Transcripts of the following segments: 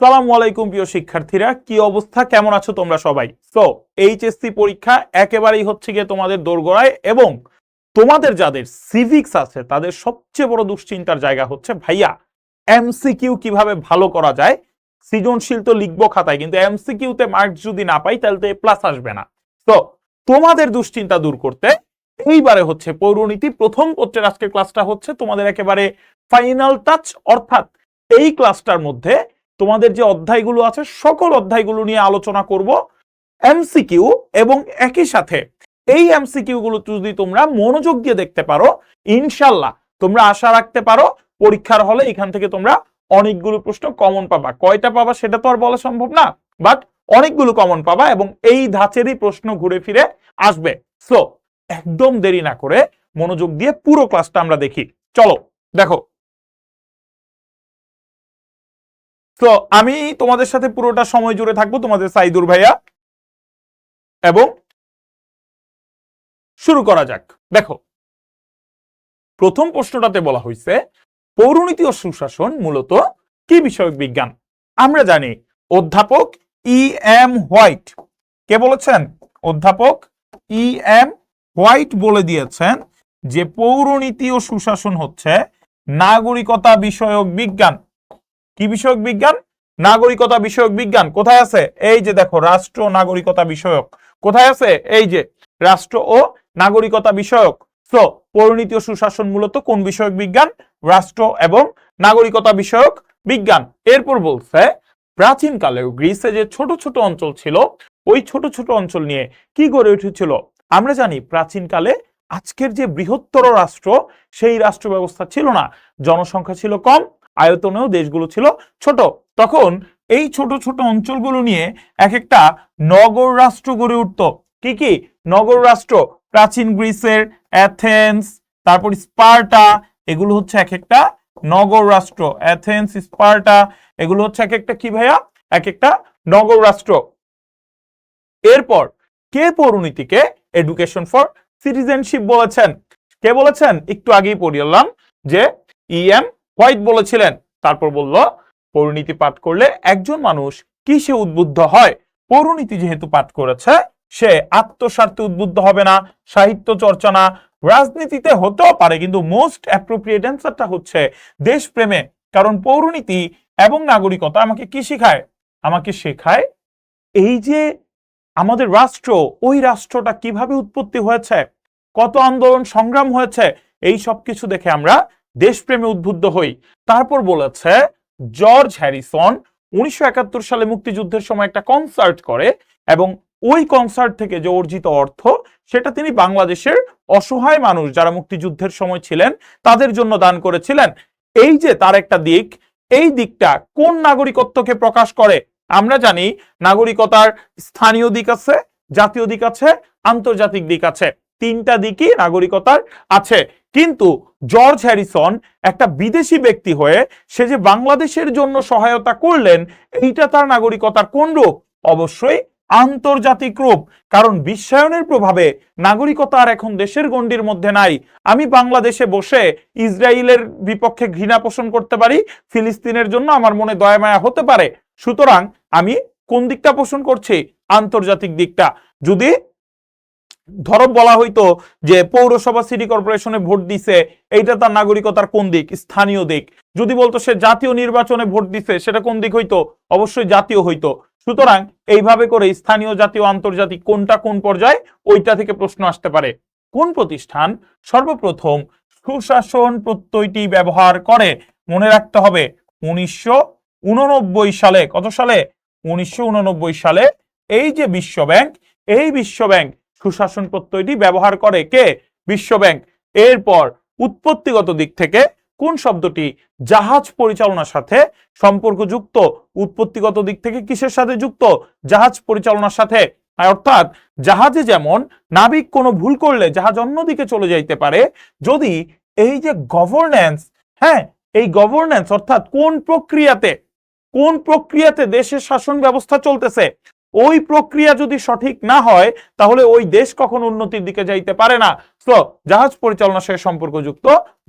সালামু আলাইকুম প্রিয় শিক্ষার্থীরা, কি অবস্থা, কেমন আছো তোমরা সবাই? সো এইচএসসি পরীক্ষা একেবারেই হচ্ছে গিয়ে তোমাদের দোরগোড়ায়, এবং তোমাদের যাদের সিভিক্স আছে তাদের সবচেয়ে বড় দুশ্চিন্তার জায়গা হচ্ছে ভাইয়া এমসিকিউ কিভাবে ভালো করা যায়। সৃজনশীল তো লিখবো খাতায়, কিন্তু এমসিকিউ তে মার্কস যদি না পাই তাহলে তো এ প্লাস আসবে না। তো তোমাদের দুশ্চিন্তা দূর করতে এইবারে হচ্ছে পৌরনীতি প্রথম পত্রের আজকের ক্লাসটা হচ্ছে তোমাদের একেবারে ফাইনাল টাচ, অর্থাৎ এই ক্লাসটার মধ্যে তোমাদের যে অধ্যায়গুলো আছে সকল অধ্যায়গুলো নিয়ে আলোচনা করব এমসিকিউ, এবং একই সাথে এই এমসিকিউ গুলো যদি তোমরা মনোযোগ দিয়ে দেখতে পারো, ইনশাল্লাহ তোমরা আশা রাখতে পারো পরীক্ষার হলে এখান থেকে তোমরা অনেকগুলো প্রশ্ন কমন পাবা। কয়টা পাবা সেটা তো আর বলা সম্ভব না, বাট অনেকগুলো কমন পাবা এবং এই ধাঁচেরই প্রশ্ন ঘুরে ফিরে আসবে। সো একদম দেরি না করে মনোযোগ দিয়ে পুরো ক্লাসটা আমরা দেখি। চলো দেখো। তো আমি তোমাদের সাথে পুরোটা সময় জুড়ে থাকবো, তোমাদের সাইদুর ভাইয়া, এবং শুরু করা যাক। দেখো, প্রথম প্রশ্নটাতে বলা হয়েছে পৌরনীতি ও সুশাসন মূলত কি বিষয়ক বিজ্ঞান। আমরা জানি অধ্যাপক ই এম হোয়াইট কে বলেছেন, অধ্যাপক ই এম হোয়াইট বলে দিয়েছেন যে পৌরনীতি ও সুশাসন হচ্ছে নাগরিকতা বিষয়ক বিজ্ঞান। কি বিষয়ক বিজ্ঞান? নাগরিকতা বিষয়ক বিজ্ঞান। কোথায় আছে? এই যে দেখো, রাষ্ট্র নাগরিকতা বিষয়ক। কোথায় আছে? এই যে রাষ্ট্র ও নাগরিকতা বিষয়ক। সো পৌরনীতি ও সুশাসন মূলত কোন বিষয়ক বিজ্ঞান? রাষ্ট্র এবং নাগরিকতা বিষয়ক বিজ্ঞান। এরপর বলছে প্রাচীনকালেও গ্রিসে যে ছোট ছোট অঞ্চল ছিল, ওই ছোট ছোট অঞ্চল নিয়ে কি গড়ে উঠেছিল। আমরা জানি প্রাচীনকালে আজকের যে বৃহত্তর রাষ্ট্র, সেই রাষ্ট্র ব্যবস্থা ছিল না, জনসংখ্যা ছিল কম, আয়তনেও দেশগুলো ছিল ছোট। তখন এই ছোট ছোট অঞ্চলগুলো নিয়ে এক একটা নগর রাষ্ট্র গড়ে উঠত। কি কি নগর রাষ্ট্র? প্রাচীন গ্রিসের অ্যাথেন্স, তারপর স্পার্টা, এগুলো হচ্ছে এক একটা নগর রাষ্ট্র। অ্যাথেন্স, স্পার্টা, এগুলো হচ্ছে এক একটা কি ভাইয়া? এক একটা নগর রাষ্ট্র। এরপর কে পৌরনীতিকে এডুকেশন ফর সিটিজেনশিপ বলেছেন? কে বলেছেন? একটু আগেই পড়লাম যে ই এম হোয়াইট বলেছিলেন। তারপর বলল পৌরনীতি পাঠ করলে একজন মানুষ কিসে উদ্বুদ্ধ হয়? পৌরনীতি যেহেতু পাঠ করেছে, সে আত্মস্বার্থে উদ্বুদ্ধ হবে না, সাহিত্য চর্চা না, রাজনীতিতে হতেও পারে, কিন্তু মোস্ট অ্যাপ্রোপ্রিয়েট অ্যান্সারটা হচ্ছে দেশপ্রেমে। কারণ পৌরনীতি এবং নাগরিকতা আমাকে কি শেখায়? আমাকে শেখায় এই যে আমাদের রাষ্ট্র, ওই রাষ্ট্রটা কিভাবে উৎপত্তি হয়েছে, কত আন্দোলন সংগ্রাম হয়েছে, এই সব কিছু দেখে আমরা দেশপ্রেমে উদ্বুদ্ধ হই। তারপর বলেছে জর্জ হ্যারিসন 1971 সালে মুক্তিযুদ্ধের সময় একটা কনসার্ট করে, এবং ওই কনসার্ট থেকে যে অর্জিত অর্থ, সেটা তিনি বাংলাদেশের অসহায় মানুষ যারা মুক্তিযুদ্ধের সময় ছিলেন তাদের জন্য দান করেছিলেন। এই যে তার একটা দিক, এই দিকটা কোন নাগরিকত্বকে প্রকাশ করে? আমরা জানি নাগরিকতার স্থানীয় দিক আছে, জাতীয় দিক আছে, আন্তর্জাতিক দিক আছে, তিনটা দিকই নাগরিকতার আছে। কিন্তু জর্জ হ্যারিসন একটা বিদেশি ব্যক্তি হয়ে সে যে বাংলাদেশের জন্য সহায়তা করলেন, এইটা তার নাগরিকতার কোন রূপ? অবশ্যই আন্তর্জাতিক রূপ। কারণ বিশ্বায়নের প্রভাবে নাগরিকতা আর এখন দেশের গণ্ডির মধ্যে নাই। আমি বাংলাদেশে বসে ইসরায়েলের বিপক্ষে ঘৃণা পোষণ করতে পারি, ফিলিস্তিনের জন্য আমার মনে দয়া মায়া হতে পারে, সুতরাং আমি কোন দিকটা পোষণ করছি? আন্তর্জাতিক দিকটা। যদি ধরো বলা হইতো যে পৌরসভা সিটি কর্পোরেশনে ভোট দিছে, এইটা তার নাগরিকতার কোন দিক? স্থানীয় দিক। যদি বলতো সে জাতীয় নির্বাচনে ভোট দিছে, সেটা কোন দিক হইতো? অবশ্যই জাতীয় হইতো। সুতরাং এইভাবে করে স্থানীয়, জাতীয়, আন্তর্জাতিক কোনটা কোন পর্যায়ে, ওইটা থেকে প্রশ্ন আসতে পারে। কোন প্রতিষ্ঠান সর্বপ্রথম সুশাসন প্রত্যয়টি ব্যবহার করে? মনে রাখতে হবে 1989 সালে। কত সালে? 1989 সালে এই যে বিশ্ব ব্যাংক, এই বিশ্ব ব্যাংক সুশাসন প্রত্যয়টি ব্যবহার করে। কে? বিশ্ব ব্যাংক। এরপর উৎপত্তিগত দিক থেকে কোন শব্দটি জাহাজ পরিচালনার সাথে সম্পর্কযুক্ত? উৎপত্তিগত দিক থেকে কিসের সাথে যুক্ত? জাহাজ পরিচালনার সাথে। অর্থাৎ জাহাজে যেমন নাবিক কোনো ভুল করলে জাহাজ অন্যদিকে চলে যাইতে পারে, যদি এই যে গভর্নেন্স, হ্যাঁ, এই গভর্নেন্স অর্থাৎ কোন প্রক্রিয়াতে দেশের শাসন ব্যবস্থা চলতেছে, ওই প্রক্রিয়া যদি সঠিক না হয় তাহলে ওই দেশ কখনো উন্নতির দিকে যাইতে পারে না। তো জাহাজ পরিচালনার সাথে সম্পর্কযুক্ত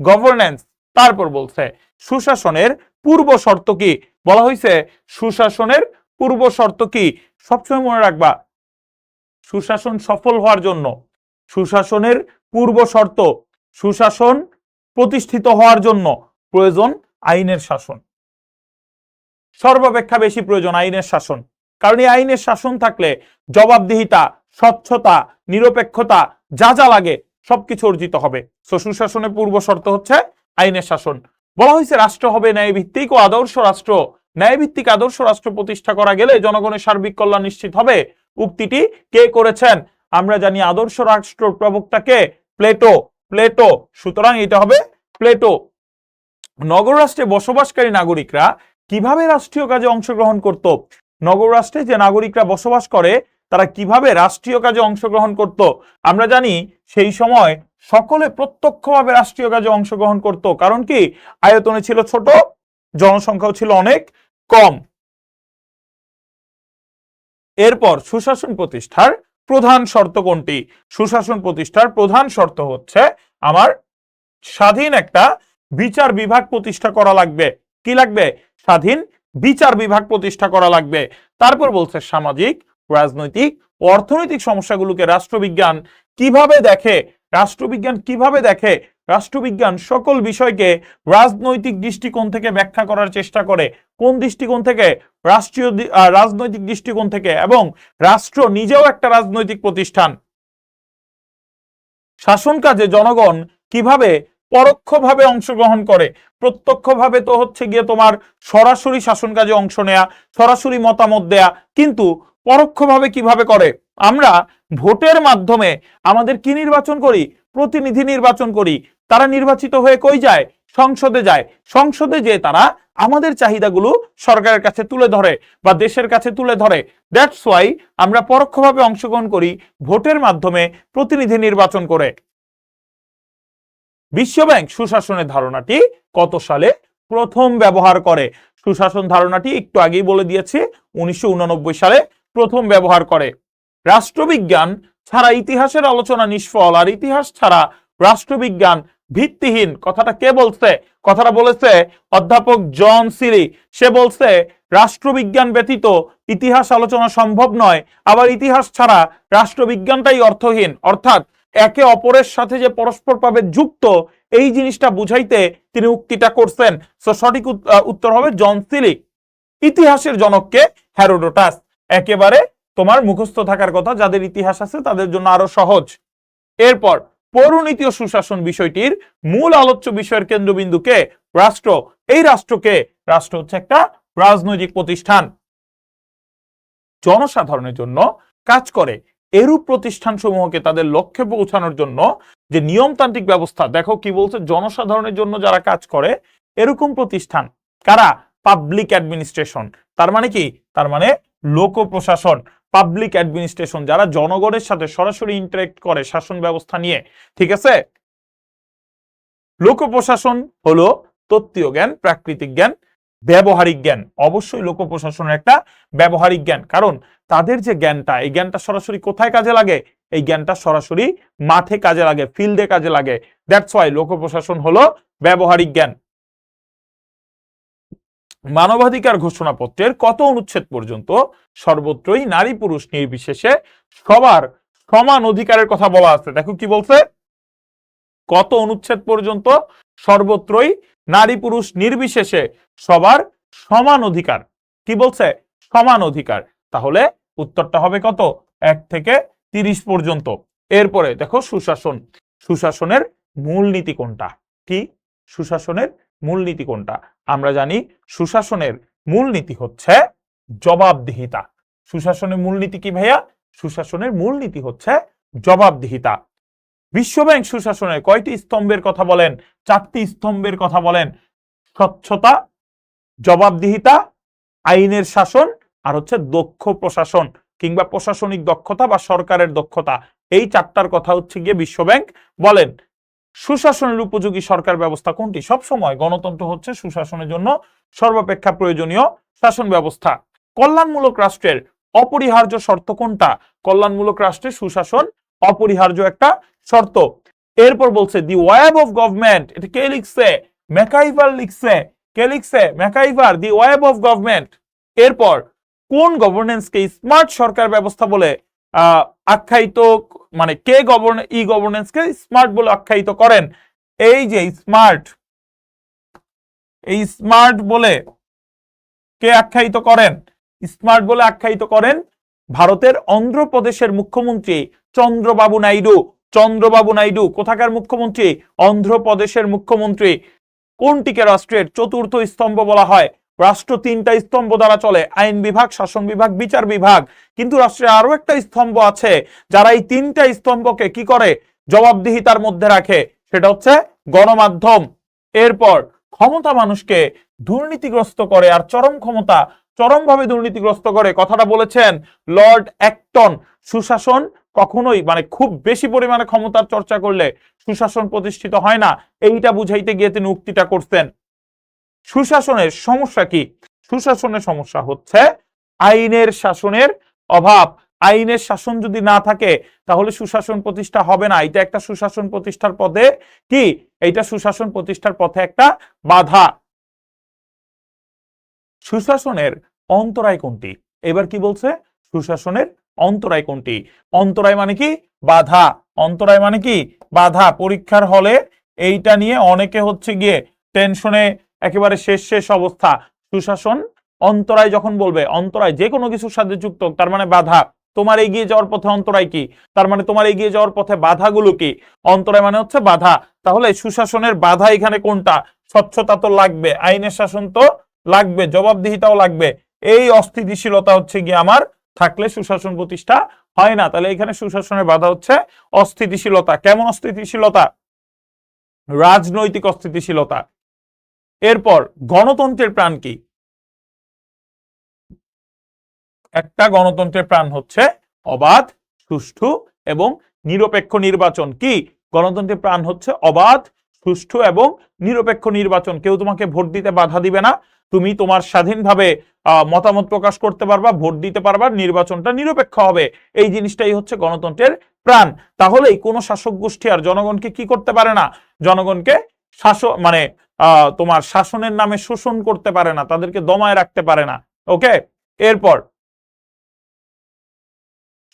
গভর্নেন্স। তারপর বলছে সুশাসনের পূর্ব শর্ত কি, বলা হয়েছে সুশাসনের পূর্ব শর্ত কি। সবসময় মনে রাখবা, সুশাসন সফল হওয়ার জন্য সুশাসনের পূর্ব শর্ত, সুশাসন প্রতিষ্ঠিত হওয়ার জন্য প্রয়োজন আইনের শাসন। সর্বাপেক্ষা বেশি প্রয়োজন আইনের শাসন, কারণ এই আইনের শাসন থাকলে জবাবদিহিতা, স্বচ্ছতা, নিরপেক্ষতা যা যা লাগে সবকিছু অর্জিত হবে। সুশাসনের পূর্ব শর্ত হচ্ছে আইনের শাসন। বলা হয়েছে রাষ্ট্র হবে ন্যায়ভিত্তিক ও আদর্শ রাষ্ট্র। ন্যায়ভিত্তিক আদর্শ রাষ্ট্র প্রতিষ্ঠা করা গেলে জনগণের সার্বিক কল্যাণ নিশ্চিত হবে। উক্তিটি কে করেছেন? আমরা জানি আদর্শ রাষ্ট্র প্রবক্তা কে? প্লেটো। প্লেটো, সুতরাং এটা হবে প্লেটো। নগর রাষ্ট্রে বসবাসকারী নাগরিকরা কিভাবে রাষ্ট্রীয় কাজে অংশগ্রহণ করত? নগর রাষ্ট্রে যে নাগরিকরা বসবাস করে তারা কিভাবে রাষ্ট্রীয় কাজে অংশগ্রহণ করত? আমরা জানি সেই সময় সকলে প্রত্যক্ষভাবে রাষ্ট্রীয় কাজে অংশগ্রহণ করত, কারণ কি আয়তনে ছিল ছোট, জনসংখ্যাও ছিল অনেক কম। এরপর সুশাসন প্রতিষ্ঠার প্রধান শর্ত কোনটি? সুশাসন প্রতিষ্ঠার প্রধান শর্ত হচ্ছে আমার স্বাধীন একটা বিচার বিভাগ প্রতিষ্ঠা করা লাগবে। কি লাগবে? স্বাধীন বিচার বিভাগ প্রতিষ্ঠা করা লাগবে। তারপর বলছে সামাজিক, রাজনৈতিক ও অর্থনৈতিক সমস্যাগুলোকে রাষ্ট্রবিজ্ঞান কিভাবে দেখে? রাষ্ট্রবিজ্ঞান কিভাবে দেখে? রাষ্ট্রবিজ্ঞান সকল বিষয়কে রাজনৈতিক দৃষ্টিকোণ থেকে ব্যাখ্যা করার চেষ্টা করে। কোন দৃষ্টিকোণ থেকে? রাজনৈতিক দৃষ্টিকোণ থেকে। এবং রাষ্ট্র নিজেও একটা রাজনৈতিক প্রতিষ্ঠান। শাসন কাজে জনগণ কিভাবে পরোক্ষভাবে অংশগ্রহণ করে? প্রত্যক্ষভাবে তো হচ্ছে গিয়ে তোমার সরাসরি শাসন কাজে অংশ নেয়া, সরাসরি মতামত দেয়া, কিন্তু পরোক্ষভাবে কিভাবে করে? আমরা ভোটের মাধ্যমে আমাদের কি নির্বাচন করি? প্রতিনিধি নির্বাচন করি। তারা নির্বাচিত হয়ে কই যায়? সংসদে যায়। সংসদে যে তারা আমাদের চাহিদাগুলো সরকারের কাছে তুলে ধরে বা দেশের কাছে তুলে ধরে। দ্যাটস ওয়াই আমরা পরোক্ষভাবে অংশগ্রহণ করি ভোটের মাধ্যমে, প্রতিনিধি নির্বাচন করে। বিশ্বব্যাংক সুশাসনের ধারণাটি কত সালে প্রথম ব্যবহার করে? সুশাসন ধারণাটি একটু আগেই বলে দিয়েছি, 1989 সালে প্রথম ব্যবহার করে। রাষ্ট্রবিজ্ঞান ছাড়া ইতিহাসের আলোচনা নিষ্ফল, আর ইতিহাস ছাড়া রাষ্ট্রবিজ্ঞান ভিত্তিহীন। কথাটা কে বলছে? কথাটা বলেছে অধ্যাপক জন সিলি। সে বলছে রাষ্ট্রবিজ্ঞান ব্যতীত ইতিহাস আলোচনা সম্ভব নয়, আবার ইতিহাস ছাড়া রাষ্ট্রবিজ্ঞানটাই অর্থহীন। অর্থাৎ একে অপরের সাথে যে পরস্পরভাবে যুক্ত, এই জিনিসটা বুঝাইতে তিনি উক্তিটা করছেন। সো সঠিক উত্তর হবে জন সিলি। ইতিহাসের জনককে হেরোডোটাস। একেবারে তোমার মুখস্থ থাকার কথা, যাদের ইতিহাস আছে তাদের জন্য আরো সহজ। এরপর পৌরনীতি ও সুশাসন বিষয়টির মূল আলোচ্য বিষয়ের কেন্দ্রবিন্দু কে? রাষ্ট্র। এই রাষ্ট্রকে, রাষ্ট্র হচ্ছে একটা রাজনৈতিক প্রতিষ্ঠান, জনসাধারণের জন্য কাজ করে। এরূপ প্রতিষ্ঠান সমূহকে তাদের লক্ষ্যে পৌঁছানোর জন্য যে নিয়মতান্ত্রিক ব্যবস্থা, দেখো কি বলছে, জনসাধারণের জন্য যারা কাজ করে এরকম প্রতিষ্ঠান কারা? Public administration. তার মানে কি? তার মানে লোক প্রশাসন। পাবলিক অ্যাডমিনিস্ট্রেশন যারা জনগণের সাথে সরাসরি ইন্টারেক্ট করে শাসন ব্যবস্থা নিয়ে, ঠিক আছে? লোক প্রশাসন হলো তত্ত্বীয় জ্ঞান, প্রাকৃতিক জ্ঞান, ব্যবহারিক জ্ঞান। অবশ্যই লোক প্রশাসনের একটা ব্যবহারিক জ্ঞান, কারণ তাদের যে জ্ঞানটা, এই জ্ঞানটা সরাসরি কোথায় কাজে লাগে? এই জ্ঞানটা সরাসরি মাঠে কাজে লাগে, ফিল্ডে কাজে লাগে। দ্যাটস ওয়াই লোক প্রশাসন হলো ব্যবহারিক জ্ঞান। মানবাধিকার ঘোষণাপত্রের কত অনুচ্ছেদ পর্যন্ত সর্বত্রই নারী পুরুষ নির্বিশেষে সবার সমান অধিকারের কথা বলা আছে? দেখো কি বলছে, কত অনুচ্ছেদ পর্যন্ত সর্বত্রই নারী পুরুষ নির্বিশেষে সবার সমান অধিকার। কি বলছে? সমান অধিকার। তাহলে উত্তরটা হবে কত? 1 থেকে 30 পর্যন্ত। এরপরে দেখো সুশাসন। সুশাসনের মূলনীতি কোনটা? কি সুশাসনের মূলনীতি কোনটা? আমরা জানি সুশাসনের মূলনীতি হচ্ছে জবাবদিহিতা। সুশাসনের মূলনীতি কি ভাইয়া? সুশাসনের মূলনীতি হচ্ছে জবাবদিহিতা। বিশ্বব্যাংক সুশাসনের কয়টি স্তম্ভের কথা বলেন? 4টি স্তম্ভের কথা বলেন। স্বচ্ছতা, জবাবদিহিতা, আইনের শাসন, আর হচ্ছে দক্ষ প্রশাসন কিংবা প্রশাসনিক দক্ষতা বা সরকারের দক্ষতা। এই 4টার কথা হচ্ছে গিয়ে বিশ্বব্যাংক বলেন। সুশাসনের উপযোগী সরকার ব্যবস্থা কোনটি? সবসময় গণতন্ত্র হচ্ছে সুশাসনের জন্য সর্বাপেক্ষা প্রয়োজনীয় শাসন ব্যবস্থা। কল্যাণমূলক রাষ্ট্রের অপরিহার্য শর্ত কোনটা? কল্যাণমূলক রাষ্ট্রে সুশাসন অপরিহার্য একটা শর্ত। এরপর বলছে দি ওয়েব অফ গভর্নমেন্ট, এটা কে লিখছে? ম্যাকাইভার লিখছে। কে লিখছে? MacIver, the web of government. এরপর কোন গভর্নেন্সকে স্মার্ট সরকার ব্যবস্থা বলে আখ্যায়িত, মানে কে গভর্নেন্সকে স্মার্ট বলে আখ্যায়িত করেন? এই যে স্মার্ট, এই স্মার্ট বলে কে আখ্যায়িত করেন? স্মার্ট বলে আখ্যায়িত করেন ভারতের অন্ধ্রপ্রদেশের মুখ্যমন্ত্রী চন্দ্রবাবু নাইডু। চন্দ্রবাবু নাইডু কোথাকার মুখ্যমন্ত্রী? অন্ধ্রপ্রদেশের মুখ্যমন্ত্রী। কোনটিকে রাষ্ট্রের চতুর্থ স্তম্ভ বলা হয়? রাষ্ট্র তিনটা স্তম্ভ দ্বারা চলে, আইন বিভাগ, শাসন বিভাগ, বিচার বিভাগ। কিন্তু রাষ্ট্রের আরো একটা স্তম্ভ আছে যারা এই তিনটা স্তম্ভকে কি করে? জবাবদিহিতার মধ্যে রাখে, সেটা হচ্ছে গণমাধ্যম। এরপর ক্ষমতা মানুষকে দুর্নীতিগ্রস্ত করে, আর চরম ক্ষমতা চরমভাবে দুর্নীতিগ্রস্ত করে, কথাটা বলেছেন লর্ড অ্যাক্টন। সুশাসন কখনোই, মানে খুব বেশি পরিমাণে ক্ষমতার চর্চা করলে সুশাসন প্রতিষ্ঠিত হয় না, এইটা বুঝাইতে গিয়ে তিনি উক্তিটা করতেন। সুশাসনের সমস্যা কি? সুশাসনের সমস্যা হচ্ছে আইনের শাসনের অভাব। আইনের শাসন যদি না থাকে তাহলে সুশাসন প্রতিষ্ঠা হবে না। এটা একটা সুশাসন প্রতিষ্ঠার পথে কি? এইটা সুশাসন প্রতিষ্ঠার পথে একটা বাধা। সুশাসনের অন্তরায় কোনটি? এবার কি বলছে? সুশাসনের অন্তরায় কোনটি? অন্তরায় মানে কি? বাধা। অন্তরায় মানে কি? বাধা। পরীক্ষার হলে এইটা নিয়ে অনেকে হচ্ছে গিয়ে টেনশনে একেবারে শেষ অবস্থা। সুশাসন অন্তরায় যখন বলবে, অন্তরায় যে কোনো কিছুর সাথে যুক্ত, তার মানে বাধা। তোমার এগিয়ে যাওয়ার পথে অন্তরায় কি? তার মানে তোমার এগিয়ে যাওয়ার পথে বাধাগুলো কি? অন্তরায় মানে হচ্ছে বাধা। তাহলে সুশাসনের বাধা এখানে কোনটা? স্বচ্ছতা তো লাগবে, আইনের শাসন তো লাগবে, জবাবদিহিতাও লাগবে। এই অস্থিতিশীলতা হচ্ছে গিয়ে আমার থাকলে সুশাসন প্রতিষ্ঠা হয় না। তাহলে এখানে সুশাসনের বাধা হচ্ছে অস্থিতিশীলতা। কেমন অস্থিতিশীলতা? রাজনৈতিক অস্থিতিশীলতা। এরপর গণতন্ত্রের প্রাণ কি? একটা গণতন্ত্রের প্রাণ হচ্ছে অবাধ, সুষ্ঠু এবং নিরপেক্ষ নির্বাচন। কি? গণতন্ত্রের প্রাণ হচ্ছে অবাধ, সুষ্ঠু এবং নিরপেক্ষ নির্বাচন। কেউ তোমাকে ভোট দিতে বাধা দিবে না, তুমি তোমার স্বাধীনভাবে মতামত প্রকাশ করতে পারবা, ভোট দিতে পারবা, নির্বাচনটা নিরপেক্ষ হবে। এই জিনিসটাই হচ্ছে গণতন্ত্রের প্রাণ। তাহলেই কোনো শাসক গোষ্ঠী আর জনগণকে কি করতে পারে না? জনগণকে শাসন, মানে তোমার শাসনের নামে শোষণ করতে পারে না, তাদেরকে দমায় রাখতে পারে না। ওকে। এরপর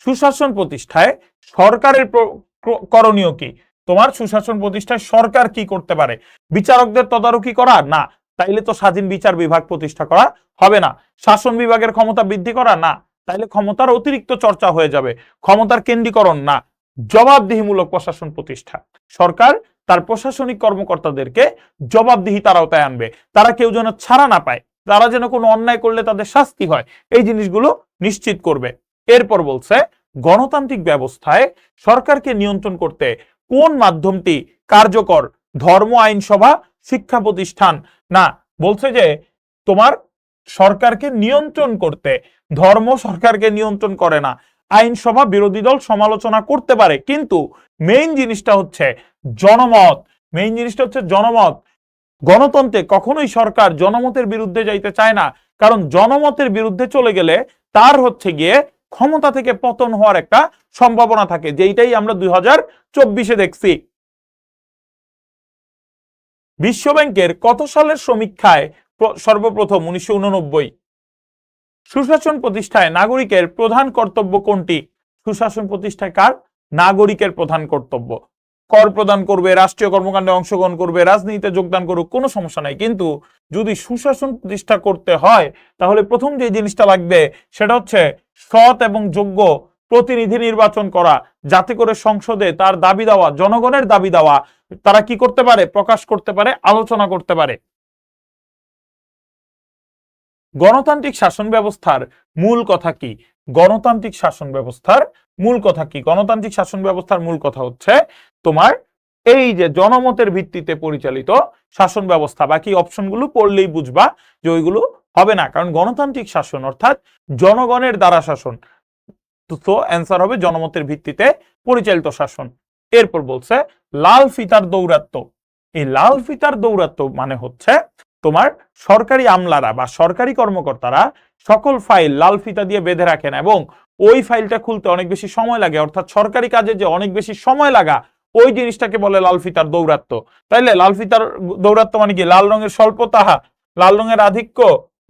সুশাসন প্রতিষ্ঠায় সরকারের করণীয় কি? তোমার সুশাসন প্রতিষ্ঠায় সরকার কি করতে পারে? বিচারকদের তদারকি করা? না। তাইলে তো স্বাধীন বিচার বিভাগ প্রতিষ্ঠা করা হবে না। শাসন বিভাগের ক্ষমতা বৃদ্ধি করা? না। তাইলে ক্ষমতার অতিরিক্ত চর্চা হয়ে যাবে। ক্ষমতার কেন্দ্রীকরণ? না। জবাবদিহিমূলক প্রশাসন প্রতিষ্ঠা। সরকার তার প্রশাসনিক কর্মকর্তাদেরকে জবাবদিহিতার আওতায় আনবে, তারা কেউ যেন ছাড়া না পায়, তারা যেন কোনো অন্যায় করলে তাদের শাস্তি হয়, এই জিনিসগুলো নিশ্চিত করবে। এরপর বলছে গণতান্ত্রিক ব্যবস্থায় সরকারকে নিয়ন্ত্রণ করতে কোন মাধ্যমটি কার্যকর? ধর্ম আইনসভা, শিক্ষা প্রতিষ্ঠান? না, বলছে যে তোমার সরকারকে নিয়ন্ত্রণ করতে ধর্ম সরকারকে নিয়ন্ত্রণ করে না। আইনসভা বিরোধী দল সমালোচনা করতে পারে, কিন্তু মেইন জিনিসটা হচ্ছে জনমত। মেইন জিনিসটা হচ্ছে জনমত। গণতন্ত্রে কখনোই সরকার জনমতের বিরুদ্ধে যাইতে চায় না, কারণ জনমতের বিরুদ্ধে চলে গেলে তার হচ্ছে গিয়ে ক্ষমতা থেকে পতন হওয়ার একটা সম্ভাবনা থাকে, যেইটাই আমরা 2024-এ দেখছি। বিশ্বব্যাংকের কত সালের সমীক্ষায় সর্বপ্রথম? 1989। সুশাসন প্রতিষ্ঠায় নাগরিকের প্রধান কর্তব্য কোনটি? সুশাসন প্রতিষ্ঠায় কার? নাগরিকের প্রধান কর্তব্য। কর প্রদান করবে, রাষ্ট্রীয় কর্মকাণ্ডে অংশগ্রহণ করবে, রাজনীতিতে যোগদান করুক, কোনো সমস্যা নাই। কিন্তু যদি সুশাসন প্রতিষ্ঠা করতে হয় তাহলে প্রথম যে জিনিসটা লাগবে সেটা হচ্ছে সৎ এবং যোগ্য প্রতিনিধি নির্বাচন করা, যাতে করে সংসদে তার দাবি দেওয়া, জনগণের দাবি দেওয়া তারা কি করতে পারে? প্রকাশ করতে পারে, আলোচনা করতে পারে। গণতান্ত্রিক শাসন ব্যবস্থার মূল কথা কি? গণতান্ত্রিক শাসন ব্যবস্থার মূল কথা কি? গণতান্ত্রিক শাসন ব্যবস্থার মূল কথা হচ্ছে তোমার এই যে জনমতের ভিত্তিতে পরিচালিত শাসন ব্যবস্থা। বাকি অপশনগুলো পড়লেই বুঝবা যে ওইগুলো হবে না, কারণ গণতান্ত্রিক শাসন অর্থাৎ জনগণের দ্বারা শাসন। তো অ্যান্সার হবে জনমতের ভিত্তিতে পরিচালিত শাসন। এরপর বলছে লাল ফিতার দৌরাত্ম্য। এই লাল ফিতার দৌরাত্ম্য মানে হচ্ছে তোমার সরকারি আমলারা বা সরকারি কর্মকর্তারা সকল ফাইল লাল ফিতা দিয়ে বেঁধে রাখেন এবং ওই ফাইলটা খুলতে অনেক বেশি সময় লাগে, অর্থাৎ সরকারি কাজে যে অনেক বেশি সময় লাগা ওই জিনিসটাকে বলে লাল ফিতার দৌরাত্ম্য। তাইলে লাল ফিতার দৌরাত্ম্য মানে কি? লাল রঙের স্বল্পতাহা, লাল রঙের আধিক্য,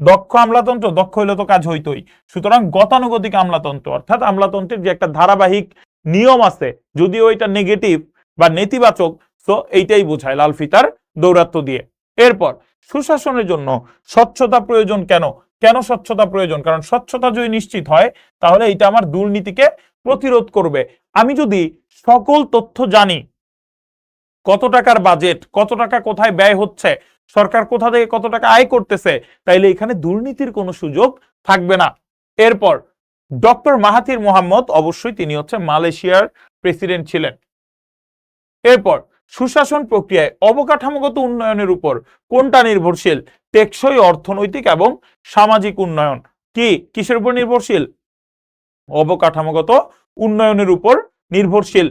দক্ষ আমলাতন্ত্র, দক্ষ হইলে তো কাজ হইতোই। সুতরাং গতানুগতিক আমলাতন্ত্র অর্থাৎ আমলাতন্ত্রের যে একটা ধারাবাহিক নিয়ম আছে, যদিও এটা নেগেটিভ বা নেতিবাচক, তো এইটাই বোঝায় লাল ফিতার দৌরাত্ম্য দিয়ে। এরপর সুশাসনের জন্য স্বচ্ছতা প্রয়োজন। কেন স্বচ্ছতা প্রয়োজন? কারণ স্বচ্ছতা যদি নিশ্চিত হয় তাহলে এটা আমার দুর্নীতিকে প্রতিরোধ করবে। আমি যদি সকল তথ্য জানি, কত টাকার বাজেট, কত টাকা কোথায় ব্যয় হচ্ছে, সরকার কোথা থেকে কত টাকা আয় করতেছে, তাইলে এখানে দুর্নীতির কোনো সুযোগ থাকবে না। এরপর ডক্টর মাহাথির মোহাম্মদ, অবশ্যই তিনি হচ্ছে মালয়েশিয়ার প্রেসিডেন্ট ছিলেন। এরপর সুশাসন প্রক্রিয়ায় অবকাঠামোগত উন্নয়নের উপর কোনটা নির্ভরশীল? টেকসই অর্থনৈতিক এবং সামাজিক উন্নয়ন। কিসের উপর নির্ভরশীল? অবকাঠামোগত উন্নয়নের উপর নির্ভরশীল।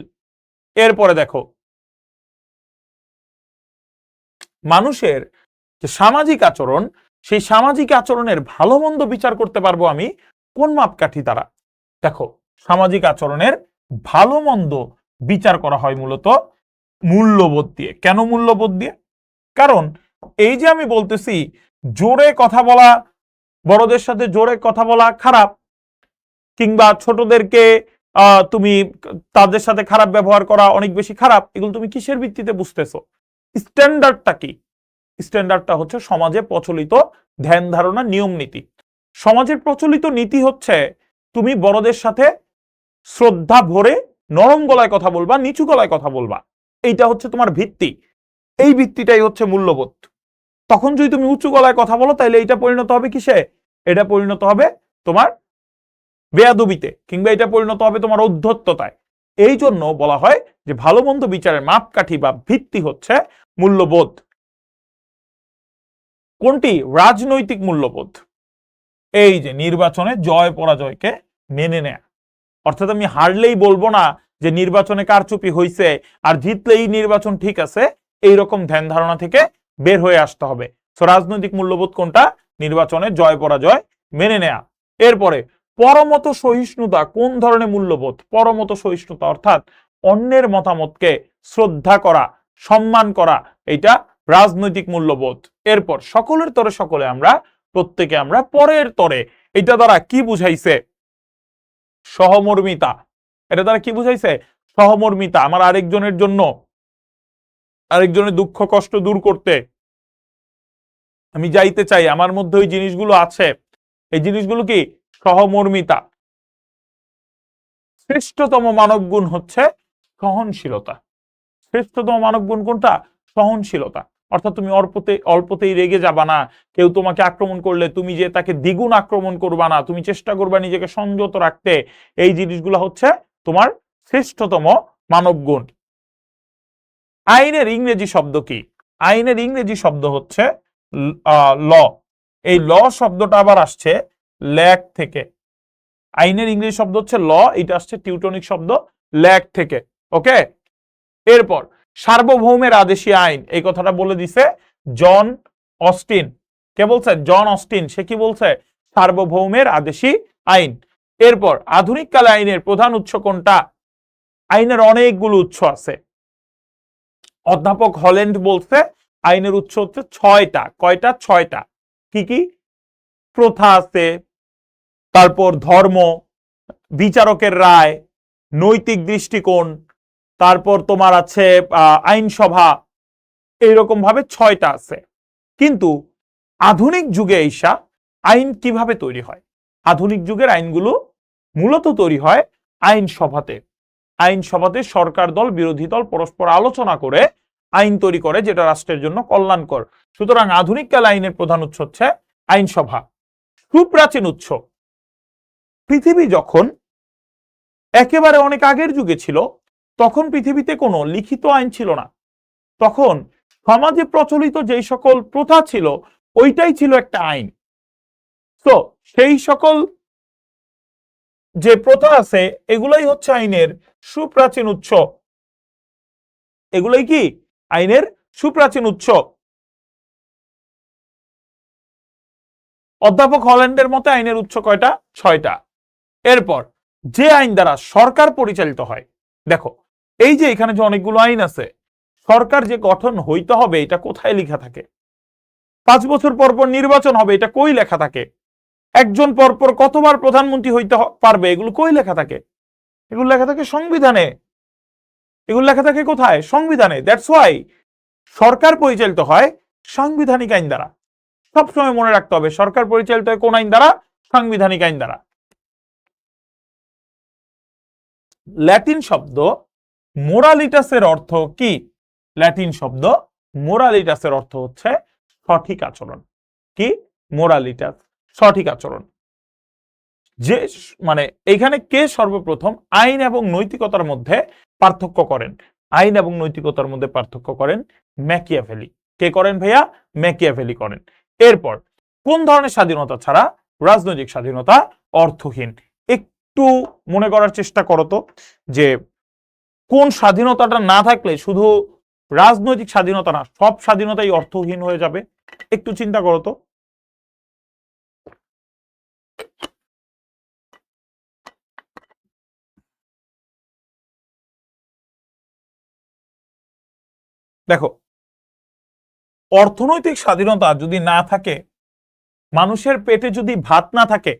এরপরে দেখো, মানুষের যে সামাজিক আচরণ, সেই সামাজিক আচরণের ভালো মন্দ বিচার করতে পারবো আমি কোন মাপকাঠি দ্বারা? দেখো, সামাজিক আচরণের ভালো মন্দ বিচার করা হয় মূলত মূল্যবোধ দিয়ে। কেন মূল্যবোধ দিয়ে? কারণ এই যে আমি বলতেছি জোরে কথা বলা, বড়দের সাথে জোরে কথা বলা খারাপ, কিংবা ছোটদেরকে তুমি তাদের সাথে খারাপ ব্যবহার করা অনেক বেশি খারাপ, এগুলো তুমি কিসের ভিত্তিতে বুঝতেছো? স্ট্যান্ডার্ডটা কি? স্ট্যান্ডার্ডটা হচ্ছে সমাজে প্রচলিত ধ্যান ধারণা, নিয়ম নীতি। সমাজের প্রচলিত নীতি হচ্ছে তুমি বড়দের সাথে শ্রদ্ধা ভরে নরম গলায় কথা বলবা, নিচু গলায় কথা বলবা। এইটা হচ্ছে তোমার ভিত্তি। এই ভিত্তিটাই হচ্ছে মূল্যবোধ। তখন যদি তুমি উঁচু গলায় কথা বলো, তাহলে এটা পরিণত হবে কিসে? এটা পরিণত হবে তোমার বেয়াদবিতে, কিংবা এটা পরিণত হবে তোমার ঔদ্ধত্যতায়। এই জন্য বলা হয় যে ভালো মন্দ বিচারের মাপকাঠি বা ভিত্তি হচ্ছে মূল্যবোধ। কোনটি? রাজনৈতিক মূল্যবোধ। এই যে নির্বাচনে জয় পরাজয়কে মেনে নেয়া, অর্থাৎ আমি হারলেই বলবো না যে নির্বাচনে কারচুপি হয়েছে, আর জিতলেই নির্বাচন ঠিক আছে, এইরকম ধ্যান ধারণা থেকে বের হয়ে আসতে হবে। তো রাজনৈতিক মূল্যবোধ কোনটা? নির্বাচনে জয় পরাজয় মেনে নেয়া। এরপরে পরমত সহিষ্ণুতা কোন ধরনের মূল্যবোধ? পরমত সহিষ্ণুতা অর্থাৎ অন্যের মতামতকে শ্রদ্ধা করা, সম্মান করা, এটা রাজনৈতিক মূল্যবোধ। এরপর সকলের তরে সকলে আমরা, প্রত্যেকে আমরা পরের তরে, এটা দ্বারা কি বুঝাইছে? সহমর্মিতা। এটা দ্বারা কি বুঝাইছে? সহমর্মিতা। আমার আরেকজনের জন্য, আরেকজনের দুঃখ কষ্ট দূর করতে আমি যাইতে চাই, আমার মধ্যে ওই জিনিসগুলো আছে। এই জিনিসগুলো কি? সহমর্মিতা। শ্রেষ্ঠতম মানব গুণ হচ্ছে সহনশীলতা। শ্রেষ্ঠতম মানব গুণ কোনটা? সহনশীলতা। অর্থাৎ তুমি অল্পতেই রেগে যাবা না। কেউ তোমাকে আক্রমণ করলে তুমি যে তাকে দ্বিগুণ আক্রমণ করবা না, তুমি চেষ্টা করবা নিজেকে সংযত রাখতে। এই জিনিসগুলো হচ্ছে তোমার শ্রেষ্ঠতম মানব গুণ। আইনের ইংরেজি শব্দ কি? আইনের ইংরেজি শব্দ হচ্ছে ল। এই ল শব্দটা আবার আসছে ল্যাক থেকে। আইনের ইংরেজি শব্দ হচ্ছে ল, এটা আসছে টিউটনিক শব্দ ল্যাক থেকে। ওকে। এরপর সার্বভৌমের আদেশী আইন, এই কথাটা বলে দিছে জন অস্টিন। কে বলছে? John Austen. সে কি বলছে? সার্বভৌমের আদেশী আইন। এরপর আধুনিক কালে আইনের প্রধান উৎস কোনটা? আইনের অনেকগুলো উৎস আছে। অধ্যাপক হল্যান্ড বলছে আইনের উৎস হচ্ছে 6টা। কয়টা? 6টা। কি কি? প্রথা আছে, তারপর ধর্ম, বিচারকের রায়, নৈতিক দৃষ্টিকোণ, তারপর তোমার আছে আইনসভা, এইরকম ভাবে 6টা আছে। কিন্তু আধুনিক যুগে এসা আইন কিভাবে তৈরি হয়? আধুনিক যুগের আইনগুলো মূলত তৈরি হয় আইনসভাতে। আইনসভাতে সরকার দল বিরোধী দল পরস্পর আলোচনা করে আইন তৈরি করে, যেটা রাষ্ট্রের জন্য কল্যাণকর। সুতরাং আধুনিক কালে আইনের প্রধান উৎস হচ্ছে আইনসভা। সুপ্রাচীন উৎস। পৃথিবী যখন একেবারে অনেক আগের যুগে ছিল, তখন পৃথিবীতে কোনো লিখিত আইন ছিল না। তখন সমাজে প্রচলিত যেই সকল প্রথা ছিল, ওইটাই ছিল একটা আইন। তো সেই সকল যে প্রথা আছে, এগুলাই হচ্ছে আইনের সুপ্রাচীন উৎস। এগুলোই কি? আইনের সুপ্রাচীন উৎস। অধ্যাপক হল্যান্ডের মতে আইনের উৎস কয়টা? 6টা। এরপর যে আইন দ্বারা সরকার পরিচালিত হয়, দেখো এই যে এখানে যে অনেকগুলো আইন আছে, সরকার যে গঠন হইতে হবে এটা কোথায় লেখা থাকে? 5 বছর পর পর নির্বাচন হবে এটা কই লেখা থাকে? একজন পরপর কতবার প্রধানমন্ত্রী হইতে পারবে এগুলো কই লেখা থাকে? এগুলো লেখা থাকে সংবিধানে। এগুলো লেখা থাকে কোথায়? সংবিধানে। দ্যাটস ওয়াই সরকার পরিচালিত হয় সাংবিধানিক আইন দ্বারা। সবসময় মনে রাখতে হবে সরকার পরিচালিত হয় কোন আইন দ্বারা? সাংবিধানিক আইন দ্বারা। ল্যাটিন শব্দ মোরালিটাসের অর্থ কি? ল্যাটিন শব্দ মোরালিটাসের অর্থ হচ্ছে সঠিক আচরণ। কি? মোরালিটাস, সঠিক আচরণ। যে মানে এইখানে কে সর্বপ্রথম আইন এবং নৈতিকতার মধ্যে পার্থক্য করেন? আইন এবং নৈতিকতার মধ্যে পার্থক্য করেন ম্যাকিয়াভেলি। কে করেন ভাইয়া? ম্যাকিয়াভেলি করেন। এরপর কোন ধরনের স্বাধীনতা ছাড়া রাজনৈতিক স্বাধীনতা অর্থহীন? একটু মনে করার চেষ্টা করো তো যে কোন স্বাধীনতাটা না থাকলে শুধু রাজনৈতিক স্বাধীনতা না সব স্বাধীনতাই অর্থহীন হয়ে যাবে। একটু চিন্তা করো তো। দেখো, অর্থনৈতিক স্বাধীনতা যদি না থাকে, মানুষের পেটে যদি ভাত না থাকে,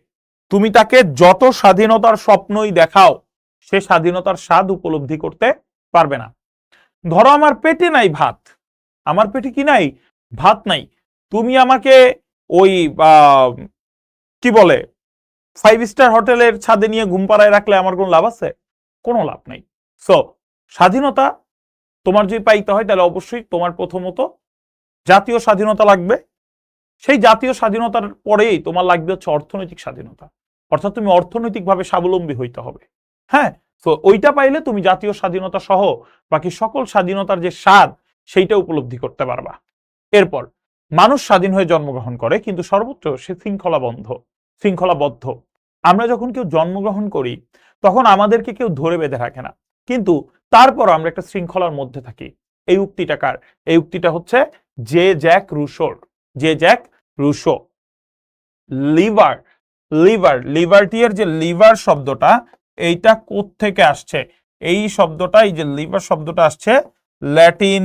তুমি তাকে যত স্বাধীনতার স্বপ্নই দেখাও সে স্বাধীনতার স্বাদ উপলব্ধি করতে পারবে না। ধরো আমার পেটে নাই ভাত, আমার পেটে কি নাই? ভাত নাই। তুমি আমাকে ওই কি বলে 5 স্টার হোটেলের ছাদে নিয়ে ঘুম পাড়ায় রাখলে আমার কোনো লাভ আছে? কোনো লাভ নাই। সো স্বাধীনতা তোমার যদি পাইতে হয় তাহলে অবশ্যই তোমার প্রথমত জাতীয় স্বাধীনতা লাগবে। সেই জাতীয় স্বাধীনতার পরেই তোমার লাগবে হচ্ছে অর্থনৈতিক স্বাধীনতা। অর্থাৎ তুমি অর্থনৈতিকভাবে স্বাবলম্বী হইতে হবে। হ্যাঁ, তো ওইটা পাইলে তুমি জাতীয় স্বাধীনতা সহ বাকি সকল স্বাধীনতার যে স্বাদ সেইটা উপলব্ধি করতে পারবা। এরপর মানুষ স্বাধীন হয়ে জন্মগ্রহণ করে কিন্তু সর্বোচ্চ সে শৃঙ্খলাবদ্ধ। আমরা যখন কেউ জন্মগ্রহণ করি তখন আমাদেরকে কেউ ধরে বেঁধে রাখে না, কিন্তু তারপর আমরা একটা শৃঙ্খলার মধ্যে থাকি। এই উক্তিটা কার? এই উক্তিটা হচ্ছে জে জ্যাক রুশোর। Jean Jacques Rousseau. লিবার্টির যে লিভার শব্দটা এইটা কোত্থেকে আসছে? এই শব্দটা, এই যে লিভার শব্দটা আসছে ল্যাটিন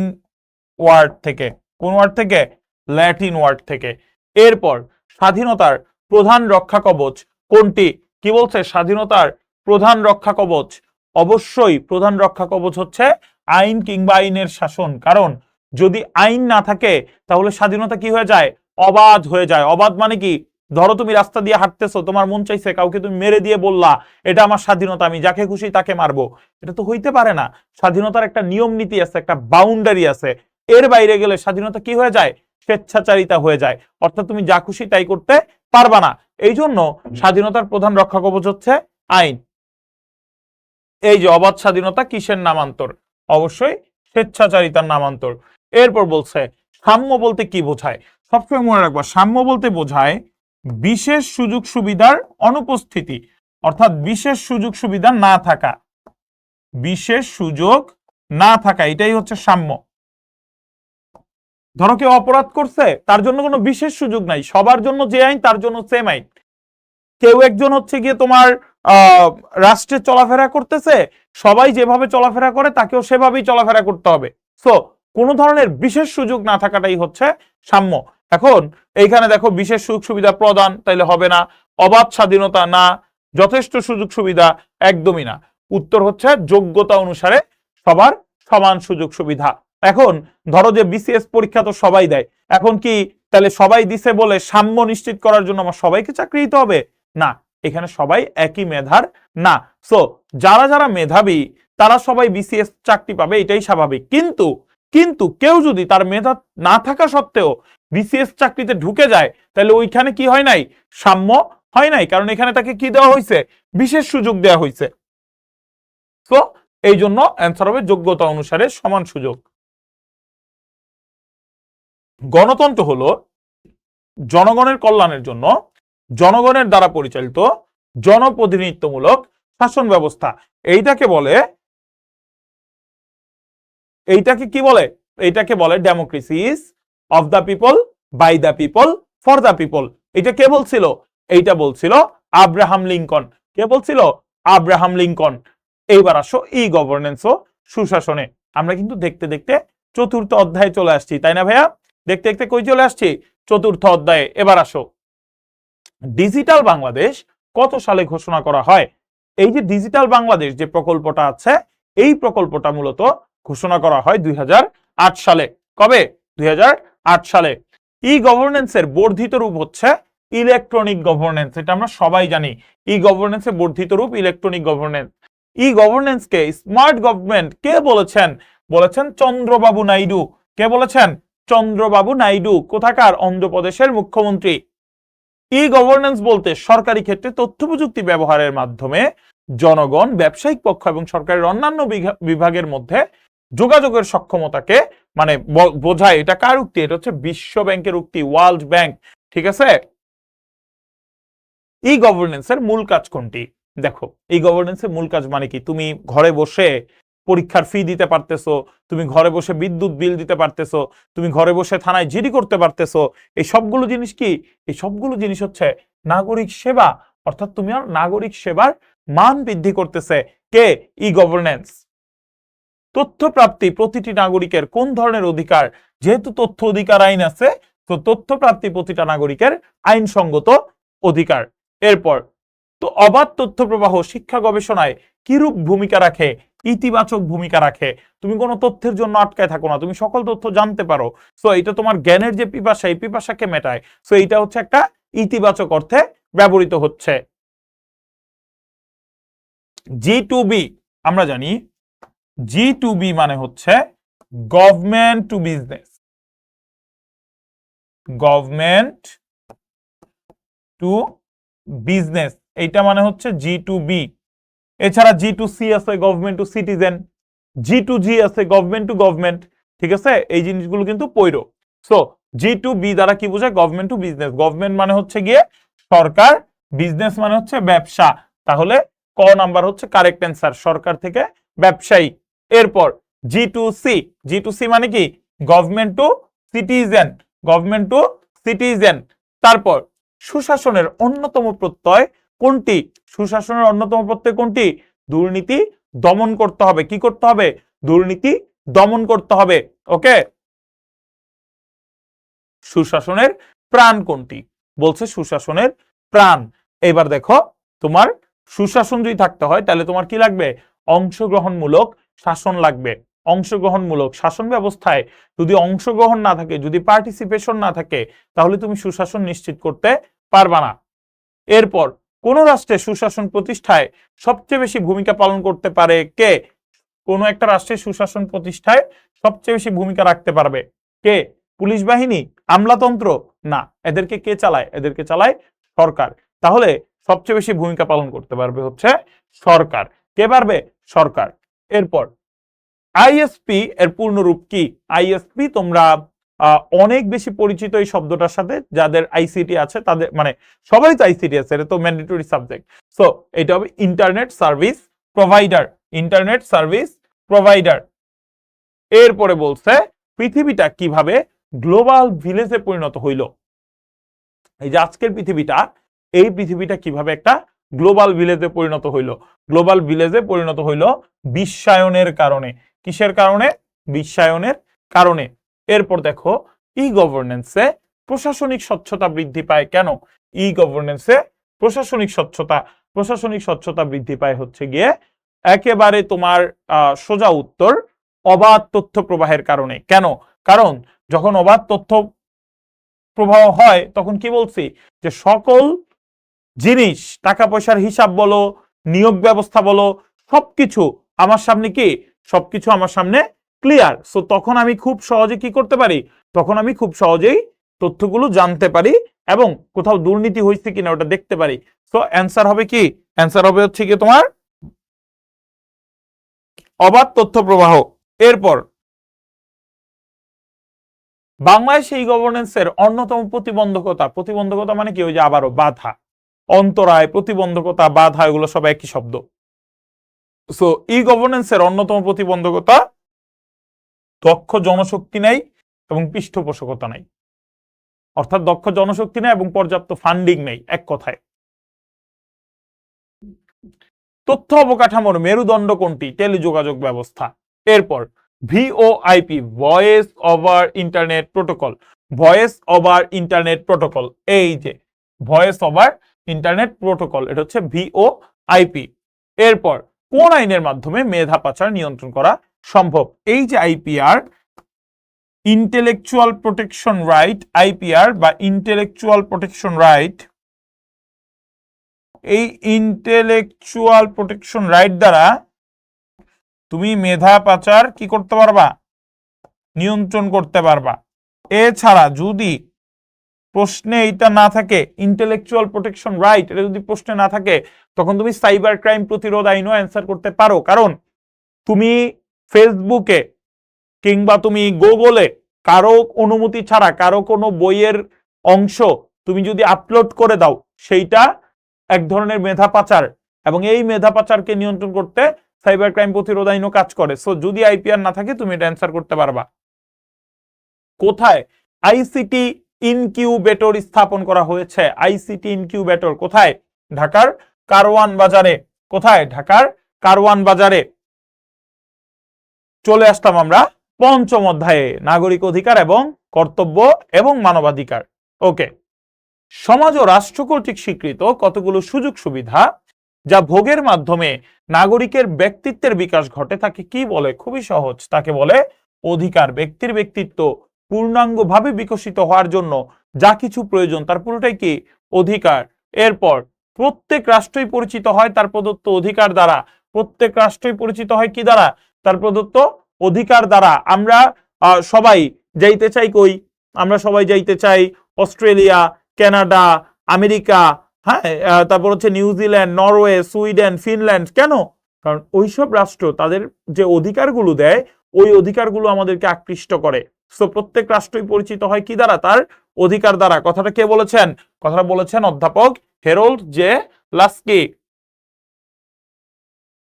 ওয়ার্ড থেকে। কোন ওয়ার্ড থেকে? ল্যাটিন ওয়ার্ড থেকে। এরপর স্বাধীনতার প্রধান রক্ষা কবচ কোনটি? কি বলছে? স্বাধীনতার প্রধান রক্ষা কবচ, অবশ্যই প্রধান রক্ষা কবচ হচ্ছে আইন কিংবা আইনের শাসন। কারণ যদি আইন না থাকে তাহলে স্বাধীনতা কি হয়ে যায়? অবাধ হয়ে যায়। অবাধ মানে কি? ধরো তুমি রাস্তা দিয়ে হাঁটতেছো, তোমার মন চাইছে কাউকে তুমি মেরে দিয়ে বললা এটা আমার স্বাধীনতা, আমি যাকে খুশি তাকে মারবো। এটা তো হইতে পারে না। স্বাধীনতার একটা নিয়ম নীতি আছে, একটা বাউন্ডারি আছে। এর বাইরে গেলে স্বাধীনতা কি হয়ে যায়? স্বেচ্ছাচারিতা হয়ে যায়। অর্থাৎ তুমি যা খুশি তাই করতে পারবা না। এই জন্য স্বাধীনতার প্রধান রক্ষা কবচ হচ্ছে আইন। এই যে অবাধ স্বাধীনতা কিসের নামান্তর? অবশ্যই স্বেচ্ছাচারিতার নামান্তর। এরপর বলছে সাম্য বলতে কি বোঝায়? সবসময় মনে রাখবা সাম্য বলতে বোঝায় বিশেষ সুযোগ সুবিধার অনুপস্থিতি, অর্থাৎ বিশেষ সুযোগ সুবিধা না থাকা। বিশেষ সুযোগ না থাকা, এটাই হচ্ছে সাম্য। ধরো কেউ অপরাধ করছে, তার জন্য কোনো বিশেষ সুযোগ নাই, সবার জন্য যে আইন তার জন্য সেম আইন। কেউ একজন হচ্ছে গিয়ে তোমার রাষ্ট্রে চলাফেরা করতেছে, সবাই যেভাবে চলাফেরা করে তাকেও সেভাবেই চলাফেরা করতে হবে। সো কোন ধরনের বিশেষ সুযোগ না থাকাটাই হচ্ছে সাম্য। এখন এইখানে দেখো বিশেষ সুযোগ সুবিধা প্রদান, তাইলে হবে না। অবাধ স্বাধীনতা না, যথেষ্ট সুযোগ সুবিধা একদমই না। উত্তর হচ্ছে যোগ্যতা অনুসারে সবার সমান সুযোগ সুবিধা। এখন ধরো যে বিসিএস পরীক্ষা তো সবাই দেয়, এখন কি তাহলে সবাই দিছে বলে সাম্য নিশ্চিত করার জন্য আমার সবাইকে চাকরি দিতে হবে? না, এখানে সবাই একই মেধার না। সো যারা যারা মেধাবী তারা সবাই বিসিএস চাকরি পাবে, এটাই স্বাভাবিক। কিন্তু কেউ যদি তার মেধা না থাকা সত্ত্বেও বিসিএস চাকরিতে ঢুকে যায় তাহলে ওইখানে কি হয় নাই? সাম্য হয় নাই, কারণ এখানে তাকে কি দেওয়া হয়েছে? বিশেষ সুযোগ দেওয়া হয়েছে। তো এই জন্য অ্যান্সার হবে যোগ্যতা অনুসারে সমান সুযোগ। গণতন্ত্র হলো জনগণের কল্যাণের জন্য জনগণের দ্বারা পরিচালিত জনপ্রতিনিধিত্বমূলক শাসন ব্যবস্থা। এইটাকে কি বলে? এইটাকে বলে democracy is of the people, by the people, for the people. এটা কে বলছিল? এইটা বলছিল আব্রাহাম লিঙ্কন। কে বলছিল? Abraham Lincoln. এইবার আসো ই গভর্নেন্স ও সুশাসনে। আমরা কিন্তু দেখতে দেখতে চতুর্থ অধ্যায়ে চলে আসছি, তাই না ভাইয়া? দেখতে দেখতে কই চলে আসছি? চতুর্থ অধ্যায়ে। এবার আসো, ডিজিটাল বাংলাদেশ কত সালে ঘোষণা করা হয়? এই যে ডিজিটাল বাংলাদেশ যে প্রকল্পটা আছে, এই প্রকল্পটা মূলত ঘোষণা করা হয় 2008 সালে। কবে? 2008 সালে। ই গভর্নেন্সের বর্ধিত রূপ হচ্ছে ইলেকট্রনিক গভর্নেন্স। এটা আমরা সবাই জানি। ই গভর্নেন্সের বর্ধিত রূপ ইলেকট্রনিক গভর্নেন্স। ই গভর্নেন্সকে স্মার্ট গভর্নমেন্ট কে বলেছেন? বলেছেন চন্দ্রবাবু নাইডু। কে বলেছেন? চন্দ্রবাবু নাইডু। কোথাকার? অন্ধ্রপ্রদেশের মুখ্যমন্ত্রী। ই গভর্নেন্স বলতে সরকারি ক্ষেত্রে তথ্য প্রযুক্তি ব্যবহারের মাধ্যমে জনগণ, ব্যবসায়িক পক্ষ এবং সরকারের অন্যান্য বিভাগের মধ্যে যোগাযোগের সক্ষমতাকে মানে বোঝায়। এটা কার উক্তি? এটা হচ্ছে বিশ্ব ব্যাংকের উক্তি, ওয়ার্ল্ড ব্যাংক। ঠিক আছে? ই গভর্নেন্সের মূল কাজ কোনটি? দেখো, ই গভর্নেন্সের মূল কাজ মানে কি? তুমি ঘরে বসে পরীক্ষার ফি দিতে পারতেছো, তুমি ঘরে বসে বিদ্যুৎ বিল দিতে পারতেছো, তুমি ঘরে বসে থানায় জিডি করতে পারতেছো। এই সবগুলো জিনিস কি? এই সবগুলো জিনিস হচ্ছে নাগরিক সেবা। অর্থাৎ তুমি আর নাগরিক সেবার মান বৃদ্ধি করতেছে কে? ই গভর্নেন্স। তথ্য প্রাপ্তি প্রতিটি নাগরিকের কোন ধরনের অধিকার? যেহেতু তথ্য অধিকার আইন আছে, তো তথ্য প্রাপ্তি প্রতিটা নাগরিকের আইনসঙ্গত অধিকার। এরপর তো অবাধ তথ্য প্রবাহ শিক্ষা গবেষণায় কিরূপ ভূমিকা রাখে? ইতিবাচক ভূমিকা রাখে। তুমি কোনো তথ্যের জন্য আটকায় থাকো না, তুমি সকল তথ্য জানতে পারো। সো এটা তোমার জ্ঞানের যে পিপাসা, এই পিপাসাকে মেটায়। সো এটা হচ্ছে একটা ইতিবাচক অর্থে ব্যবহৃত হচ্ছে। G2B আমরা জানি, G2B মানে হচ্ছে government to business. Government to business, এইটা মানে হচ্ছে G2B। এছাড়া G2C আছে গভর্নমেন্ট টু সিটিজেন, G2G আছে গভর্নমেন্ট টু গভর্নমেন্ট। ঠিক আছে? এই জিনিসগুলো কিন্তু পড়ো। সো G2B দ্বারা কি বোঝায়? Government to business. গভর্নমেন্ট মানে হচ্ছে গিয়ে সরকার, বিজনেস মানে হচ্ছে ব্যবসা। তাহলে ক নাম্বার হচ্ছে কারেক্ট অ্যান্সার, সরকার থেকে ব্যবসায়ী। এরপর G2C, G2C মানে কি? Government to citizen, government to citizen. তারপর সুশাসনের অন্যতম প্রত্যয় কোনটি? সুশাসনের অন্যতম প্রত্যয় কোনটি? দুর্নীতি দমন করতে হবে। কি করতে হবে? দুর্নীতি দমন করতে হবে। ওকে। সুশাসনের প্রাণ কোনটি? বলছে সুশাসনের প্রাণ। এবার দেখো, তোমার সুশাসন যদি থাকতে হয় তাহলে তোমার কি লাগবে? অংশগ্রহণমূলক শাসন লাগবে। অংশগ্রহণমূলক শাসন ব্যবস্থায় যদি অংশগ্রহণ না থাকে, যদি পার্টিসিপেশন না থাকে, তাহলে তুমি সুশাসন নিশ্চিত করতে পারবা না। এরপর কোন রাষ্ট্রে সুশাসন প্রতিষ্ঠায় সবচেয়ে বেশি ভূমিকা পালন করতে পারে কে? কোন একটা রাষ্ট্রের সুশাসন প্রতিষ্ঠায় সবচেয়ে বেশি ভূমিকা রাখতে পারবে কে? পুলিশ বাহিনী? আমলাতন্ত্র? না, এদেরকে কে চালায়? এদেরকে চালায় সরকার। তাহলে সবচেয়ে বেশি ভূমিকা পালন করতে পারবে হচ্ছে সরকার। কে পারবে? সরকার। এরপর আইএসপি এর পূর্ণরূপ কি? আইএসপি তোমরা অনেক বেশি পরিচিত এই শব্দটার সাথে, যাদের আইসিটি আছে তাদের মানে সবাই তো আইসিটি আছে, এটা তো ম্যান্ডেটরি সাবজেক্ট। সো এটা হবে internet service provider. Internet service provider. এরপরে বলছে পৃথিবীটা কিভাবে গ্লোবাল ভিলেজে পরিণত হইল? এই যে আজকের পৃথিবীটা, এই পৃথিবীটা কিভাবে একটা গ্লোবাল ভিলেজে পরিণত হইল? গ্লোবাল ভিলেজে পরিণত হইল বিশ্বায়নের কারণে। কিসের কারণে? বিশ্বায়নের কারণে। এরপর দেখো, ই গভর্নেন্সে প্রশাসনিক স্বচ্ছতা বৃদ্ধি পায় কেন? ই গভর্নেন্সে প্রশাসনিক স্বচ্ছতা বৃদ্ধি পায় হচ্ছে গিয়ে একেবারে তোমার সোজা উত্তর, অবাধ তথ্য প্রবাহের কারণে। কেন? কারণ যখন অবাধ তথ্য প্রবাহ হয় তখন কি বলছি? যে সকল জিনিস, টাকা পয়সার হিসাব বলো, নিয়োগ ব্যবস্থা বলো, সবকিছু আমার সামনে কি? সবকিছু আমার সামনে ক্লিয়ার। সো তখন আমি খুব সহজে কি করতে পারি? তখন আমি খুব সহজেই তথ্যগুলো জানতে পারি এবং কোথাও দুর্নীতি হয়েছে কিনা ওটা দেখতে পারি। সো অ্যান্সার হবে কি? অ্যান্সার হবে হচ্ছে কি তোমার অবাধ তথ্য প্রবাহ। এরপর বাংলাদেশ এই গভর্নেন্সের অন্যতম প্রতিবন্ধকতা। প্রতিবন্ধকতা মানে কি? ওই যে আবারও বাধা, অন্তরায়, প্রতিবন্ধকতা, বাধা, এগুলো সব একই শব্দ। সো ই গভর্নেন্সের অন্যতম প্রতিবন্ধকতা দক্ষ জনশক্তি নেই এবং পৃষ্ঠপোষকতা নেই। অর্থাৎ দক্ষ জনশক্তি নেই এবং পর্যাপ্ত ফান্ডিং নেই, এক কথায়। তথ্য অবকাঠামোর মেরুদণ্ড কোনটি? টেলিযোগাযোগ ব্যবস্থা। এরপর VoIP, voice over internet protocol, voice over internet protocol, এই যে ভয়েস ওভার ইন্টারনেট প্রোটোকল, এটা হচ্ছে ভিওআইপি। এরপর কোন আইনের মাধ্যমে মেধা পাচার নিয়ন্ত্রণ করা সম্ভব? এই যে IPR, intellectual protection right, IPR বা ইন্টেলেকচুয়াল প্রোটেকশন রাইট, এই ইন্টেলেকচুয়াল প্রোটেকশন রাইট দ্বারা তুমি মেধা পাচার কি করতে পারবা? নিয়ন্ত্রণ করতে পারবা। এছাড়া যদি প্রশ্নে এটা না থাকে, ইন্টেলেকচুয়াল প্রোটেকশন রাইট, এটা যদি প্রশ্নে না থাকে, তখন তুমি সাইবার ক্রাইম প্রতিরোধ আইনও অ্যান্সার করতে পারো। কারণ তুমি ফেসবুকে কিংবা তুমি গুগলে কারো অনুমতি ছাড়া কারো কোনো বইয়ের অংশ তুমি যদি আপলোড করে দাও, সেইটা এক ধরনের মেধা পাচার, এবং এই মেধা পাচারকে নিয়ন্ত্রণ করতে সাইবার ক্রাইম প্রতিরোধ আইনও কাজ করে। সো যদি আইপিআর না থাকে তুমি এটা অ্যান্সার করতে পারবা। কোথায় আইসিটি ইনকিউবেটর স্থাপন করা হয়েছে? আইসিটি ইনকিউবেটর কোথায়? ঢাকার কারওয়ান বাজারে। কোথায়? ঢাকার কারওয়ান বাজারে। চলে আসলাম আমরা পঞ্চম অধ্যায়ে, নাগরিক অধিকার এবং কর্তব্য এবং মানবাধিকার। ওকে, সমাজ ও রাষ্ট্র কর্তৃক স্বীকৃত কতগুলো সুযোগ সুবিধা যা ভোগের মাধ্যমে নাগরিকের ব্যক্তিত্বের বিকাশ ঘটে তাকে কি বলে? খুবই সহজ, তাকে বলে অধিকার। ব্যক্তির ব্যক্তিত্ব পূর্ণাঙ্গভাবে বিকশিত হওয়ার জন্য যা কিছু প্রয়োজন তার পুরোটাই কি? অধিকার। এরপর প্রত্যেক রাষ্ট্রই পরিচিত হয় তার প্রদত্ত অধিকার দ্বারা। প্রত্যেক রাষ্ট্রই পরিচিত হয় কি দ্বারা? তার প্রদত্ত অধিকার দ্বারা। আমরা সবাই যাইতে চাই কই? আমরা সবাই যাইতে চাই অস্ট্রেলিয়া, কানাডা, আমেরিকা, হ্যাঁ, তারপর হচ্ছে নিউজিল্যান্ড, নরওয়ে, সুইডেন, ফিনল্যান্ড। কেন? কারণ ওইসব রাষ্ট্র তাদের যে অধিকারগুলো দেয়, ওই অধিকারগুলো আমাদেরকে আকৃষ্ট করে। সো প্রত্যেক রাষ্ট্রই পরিচিত হয় কি দ্বারা? তার অধিকার দ্বারা। কথাটা কে বলেছেন? কথাটা বলেছেন অধ্যাপক হেরল্ড জে লাস্কি।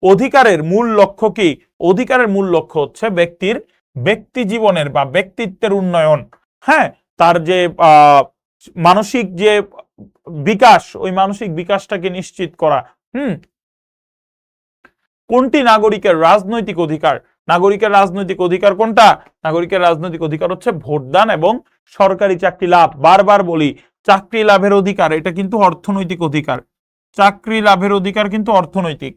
অধিকারের মূল লক্ষ্য কি? অধিকারের মূল লক্ষ্য হচ্ছে ব্যক্তির ব্যক্তি জীবনের বা ব্যক্তিত্বের উন্নয়ন, হ্যাঁ, তার যে মানসিক যে বিকাশ, ওই মানসিক বিকাশটাকে নিশ্চিত করা। কোনটি নাগরিকের রাজনৈতিক অধিকার? নাগরিকের রাজনৈতিক অধিকার কোনটা? নাগরিকের রাজনৈতিক অধিকার হচ্ছে ভোটদান এবং সরকারি চাকরি লাভ। বারবার বলি, চাকরি লাভের অধিকার এটা কিন্তু অর্থনৈতিক অধিকার। চাকরি লাভের অধিকার কিন্তু অর্থনৈতিক।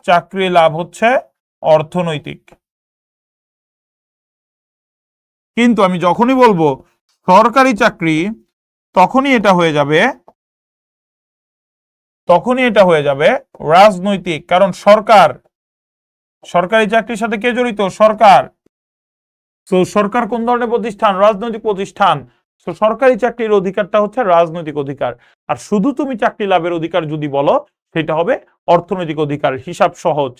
চাকরি লাভ হচ্ছে অর্থনৈতিক। কিন্তু আমি যখনই বলবো সরকারি চাকরি, তখনই এটা হয়ে যাবে রাজনৈতিক। কারণ সরকারি চাকরির সাথে কে জড়িত? সরকার। তো সরকার কোন ধরনের প্রতিষ্ঠান? রাজনৈতিক প্রতিষ্ঠান। তো সরকারি চাকরির অধিকারটা হচ্ছে রাজনৈতিক অধিকার। আর শুধু তুমি চাকরি লাভের অধিকার যদি বলো, সেটা হবে অর্থনৈতিক অধিকার। হিসাব সহজ।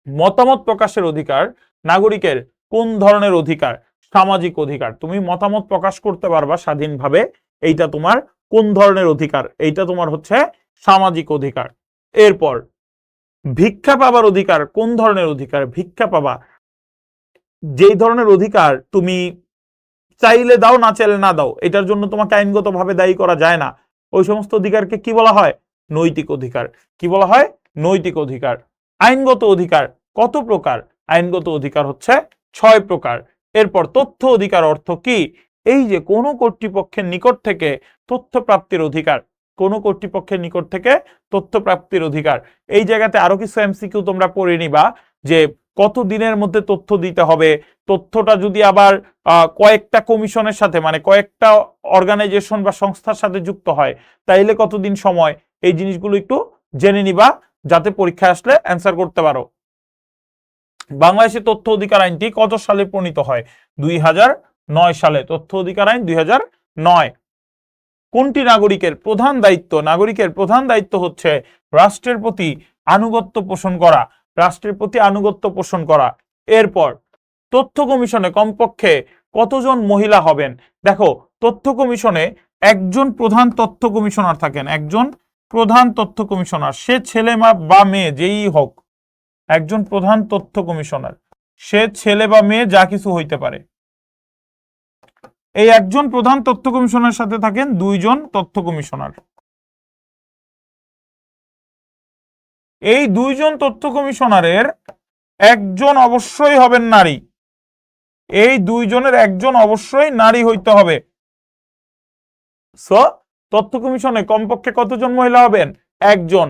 মতামত প্রকাশের অধিকার নাগরিকের কোন ধরনের অধিকার? সামাজিক অধিকার। তুমি মতামত প্রকাশ করতে পারবা স্বাধীনভাবে, এইটা তোমার কোন ধরনের অধিকার? এইটা তোমার হচ্ছে সামাজিক অধিকার। এরপর ভিক্ষা পাবার অধিকার কোন ধরনের অধিকার? ভিক্ষা পাবা, যেই ধরনের অধিকার তুমি চাইলে দাও, না চাইলে না দাও, এটার জন্য তোমাকে আইনগতভাবে দায়ী করা যায় না, ওই সমস্ত অধিকারকে কি বলা হয়? নৈতিক অধিকার। কি বলা হয়? নৈতিক অধিকার। আইনগত অধিকার কত প্রকার? আইনগত অধিকার হচ্ছে 6 প্রকার। এরপর তথ্য অধিকার অর্থ কি? এই যে কোনো কর্তৃপক্ষের নিকট থেকে তথ্য প্রাপ্তির অধিকার। কোনো কর্তৃপক্ষের নিকট থেকে তথ্য প্রাপ্তির অধিকার। এই জায়গাতে আরো কিছু এমসিকিউ তোমরা পড়ে নিবা, যে কত দিনের মধ্যে তথ্য দিতে হবে, তথ্যটা যদি আবার কয়েকটা কমিশনের সাথে, মানে কয়েকটা অর্গানাইজেশন বা সংস্থার সাথে যুক্ত হয়, তাইলে কতদিন সময়। এই জিনিসগুলো একটু জেনে নিবা, যাতে পরীক্ষায় আসলে অ্যান্সার করতে পারো। বাংলাদেশে তথ্য অধিকার আইনটি কত সালে প্রণীত হয়? 2009 সালে। তথ্য অধিকার আইন 2009। কোনটি নাগরিকের প্রধান দায়িত্ব? নাগরিকের প্রধান দায়িত্ব হচ্ছে রাষ্ট্রের প্রতি আনুগত্য পোষণ করা। রাষ্ট্রের প্রতি আনুগত্য পোষণ করা। এরপর তথ্য কমিশনে কমপক্ষে কতজন মহিলা হবেন? দেখো, তথ্য কমিশনে একজন প্রধান তথ্য কমিশনার থাকেন। একজন প্রধান তথ্য কমিশনার, সে ছেলে বা মেয়ে যেই হোক, একজন প্রধান তথ্য কমিশনার, সে ছেলে বা মেয়ে যা কিছু হইতে পারে। এই একজন প্রধান তথ্য কমিশনার সাথে থাকেন 2 জন তথ্য কমিশনার। এই দুইজন তথ্য কমিশনারের একজন অবশ্যই হবেন নারী, এই দুইজনের একজন অবশ্যই নারী হইতে হবে। সো তথ্য কমিশনে কমপক্ষে কতজন মহিলা হবেন? একজন।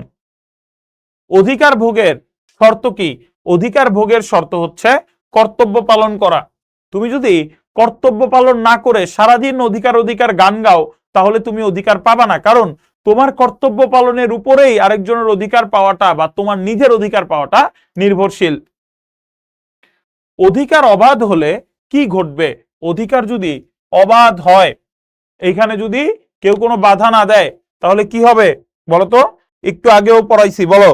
অধিকার ভোগের শর্ত কি? অধিকার ভোগের শর্ত হচ্ছে কর্তব্য পালন করা। তুমি যদি কর্তব্য পালন না করে সারাদিন অধিকার অধিকার গান গাও, তাহলে তুমি অধিকার পাবা না। কারণ তোমার কর্তব্য পালনের উপরেই আরেকজনের অধিকার পাওয়াটা বা তোমার নিজের অধিকার পাওয়াটা নির্ভরশীল। অধিকার অবাধ হলে কি ঘটবে? অধিকার যদি অবাধ হয়, এইখানে যদি কেউ কোনো বাধা না দেয়, তাহলে কি হবে বলতো? একটু আগেও পড়াইছি, বলো।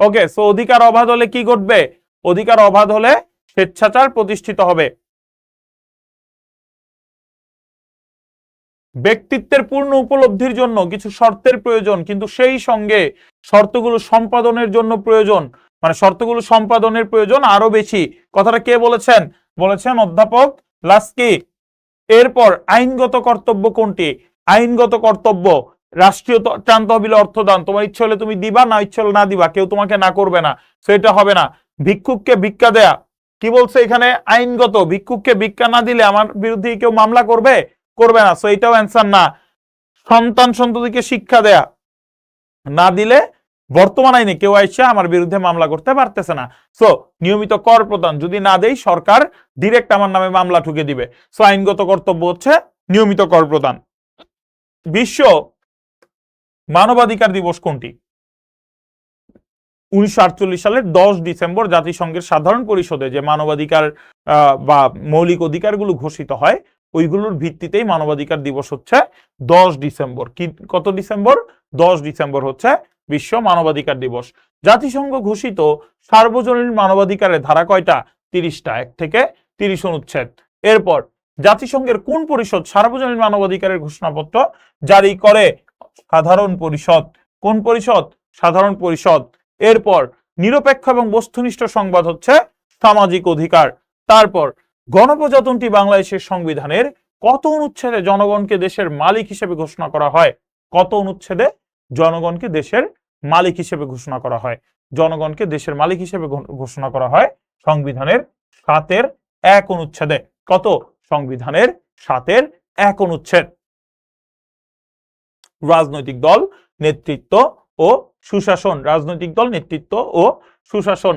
ওকে, সো অধিকার অবাধ হলে কি ঘটবে? অধিকার অবাধ হলে স্বেচ্ছাচার প্রতিষ্ঠিত হবে। ব্যক্তিত্বের পূর্ণ উপলব্ধির জন্য কিছু শর্তের প্রয়োজন, কিন্তু সেই সঙ্গে শর্তগুলো সম্পাদনের জন্য প্রয়োজন, মানে শর্তগুলো সম্পাদনের প্রয়োজন আরো বেশি। কথাটা কে বলেছেন? বলেছেন অধ্যাপক লাস্কি। এরপর আইনগত কর্তব্য কোনটি? আইনগত কর্তব্য রাষ্ট্রীয় ত্রাণ তহবিলে অর্থদান। তোমার ইচ্ছে হলে তুমি দিবা, না ইচ্ছে হলে না দিবা, কেউ তোমাকে না করবে না, সেটা হবে না। ভিক্ষুককে ভিক্ষা দেয়া, কি বলছে এখানে? আইনগত। ভিক্ষুককে ভিক্ষা না দিলে আমার বিরুদ্ধে কেউ মামলা করবে? করবে না, সো এটাও অ্যান্সার না। সন্তান সন্ততিকে শিক্ষা দেয়া, না দিলে বর্তমান আইনে কেউ আইসা আমার বিরুদ্ধে মামলা করতে পারতেছে না। সো নিয়মিত কর প্রদান, যদি না দেই সরকার ডিরেক্ট আমার নামে মামলা ঠুকে দিবে। সো আইনগত কর্তব্য হচ্ছে নিয়মিত কর প্রদান। বিশ্ব মানবাধিকার দিবস কোনটি? 1948 সালের 10 ডিসেম্বর জাতিসংঘের সাধারণ পরিষদে যে মানবাধিকার বা মৌলিক অধিকারগুলো ঘোষিত হয়, ওইগুলোর ভিত্তিতেই মানবাধিকার দিবস হচ্ছে 10 ডিসেম্বর। কি কত ডিসেম্বর? 10 ডিসেম্বর হচ্ছে বিশ্ব মানবাধিকার দিবস। জাতিসংঘ ঘোষিত সার্বজনীন মানবাধিকারের ধারা কয়টা? 30টা, 1 থেকে 30 অনুচ্ছেদ। এরপর জাতিসংঘের কোন পরিষদ সার্বজনীন মানবাধিকারের ঘোষণাপত্র জারি করে? সাধারণ পরিষদ। কোন পরিষদ? সাধারণ পরিষদ। এরপর নিরপেক্ষ এবং বস্তুনিষ্ঠ সংবাদ হচ্ছে সামাজিক অধিকার। তারপর গণপ্রজাতন্ত্রী বাংলাদেশের সংবিধানের কত অনুচ্ছেদে জনগণকে দেশের মালিক হিসেবে ঘোষণা করা হয়? কত অনুচ্ছেদে জনগণকে দেশের মালিক হিসেবে ঘোষণা করা হয়? জনগণকে দেশের মালিক হিসেবে ঘোষণা করা হয় সংবিধানের 7-1 অনুচ্ছেদে। কত? সংবিধানের 7-1 অনুচ্ছেদ। রাজনৈতিক দল, নেতৃত্ব ও সুশাসন। রাজনৈতিক দল, নেতৃত্ব ও সুশাসন।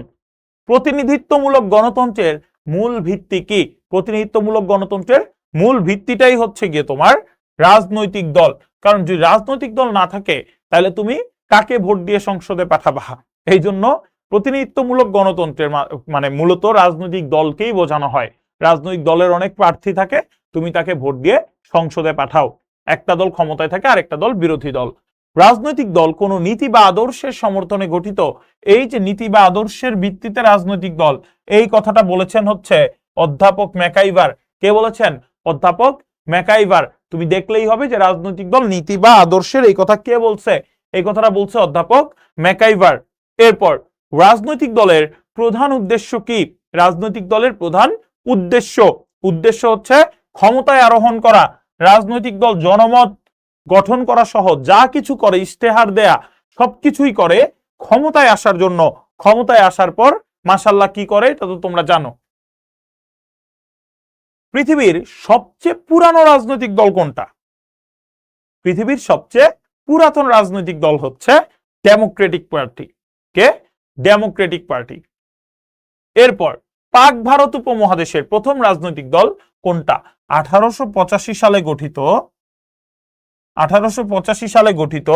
প্রতিনিধিত্বমূলক গণতন্ত্রের মূল ভিত্তি কি? প্রতিনিধিত্বমূলক গণতন্ত্রের মূল ভিত্তিটাই হচ্ছে গিয়ে তোমার রাজনৈতিক দল। কারণ যদি রাজনৈতিক দল না থাকে, তাহলে তুমি কাকে ভোট দিয়ে সংসদে পাঠাবা? এই জন্য প্রতিনিধিত্বমূলক গণতন্ত্রের মানে মূলত রাজনৈতিক দলকেই বোঝানো হয়। রাজনৈতিক দলের অনেক প্রার্থী থাকে, তুমি তাকে ভোট দিয়ে সংসদে পাঠাও। একটা দল ক্ষমতায় থাকে, আরেকটা দল বিরোধী দল। রাজনৈতিক দল কোন নীতি বা আদর্শের সমর্থনে গঠিত। এই যে নীতি বা আদর্শের ভিত্তিতে রাজনৈতিক দল, এই কথাটা বলেছেন হচ্ছে অধ্যাপক ম্যাকাইভার। কে বলেছেন? অধ্যাপক ম্যাকাইভার। তুমি দেখলেই হবে যে রাজনৈতিক দল নীতি বা আদর্শের, এই কথা কে বলছে? এই কথাটা বলছে অধ্যাপক ম্যাকাইভার। এরপর রাজনৈতিক দলের প্রধান উদ্দেশ্য কি? রাজনৈতিক দলের প্রধান উদ্দেশ্য উদ্দেশ্য হচ্ছে ক্ষমতায় আরোহণ করা। রাজনৈতিক দল জনমত গঠন করা সহ যা কিছু করে, ইশতেহার দেয়া, সবকিছুই করে ক্ষমতায় আসার জন্য। ক্ষমতায় আসার পর মাশাআল্লাহ কি করে তা তো তোমরা জানো। পৃথিবীর সবচেয়ে পুরানো রাজনৈতিক দল কোনটা? পৃথিবীর সবচেয়ে পুরাতন রাজনৈতিক দল হচ্ছে ডেমোক্রেটিক পার্টি। কে? Democratic party. এরপর পাক ভারত উপমহাদেশের প্রথম রাজনৈতিক দল কোনটা? 1885 সালে গঠিত 1885 সালে গঠিত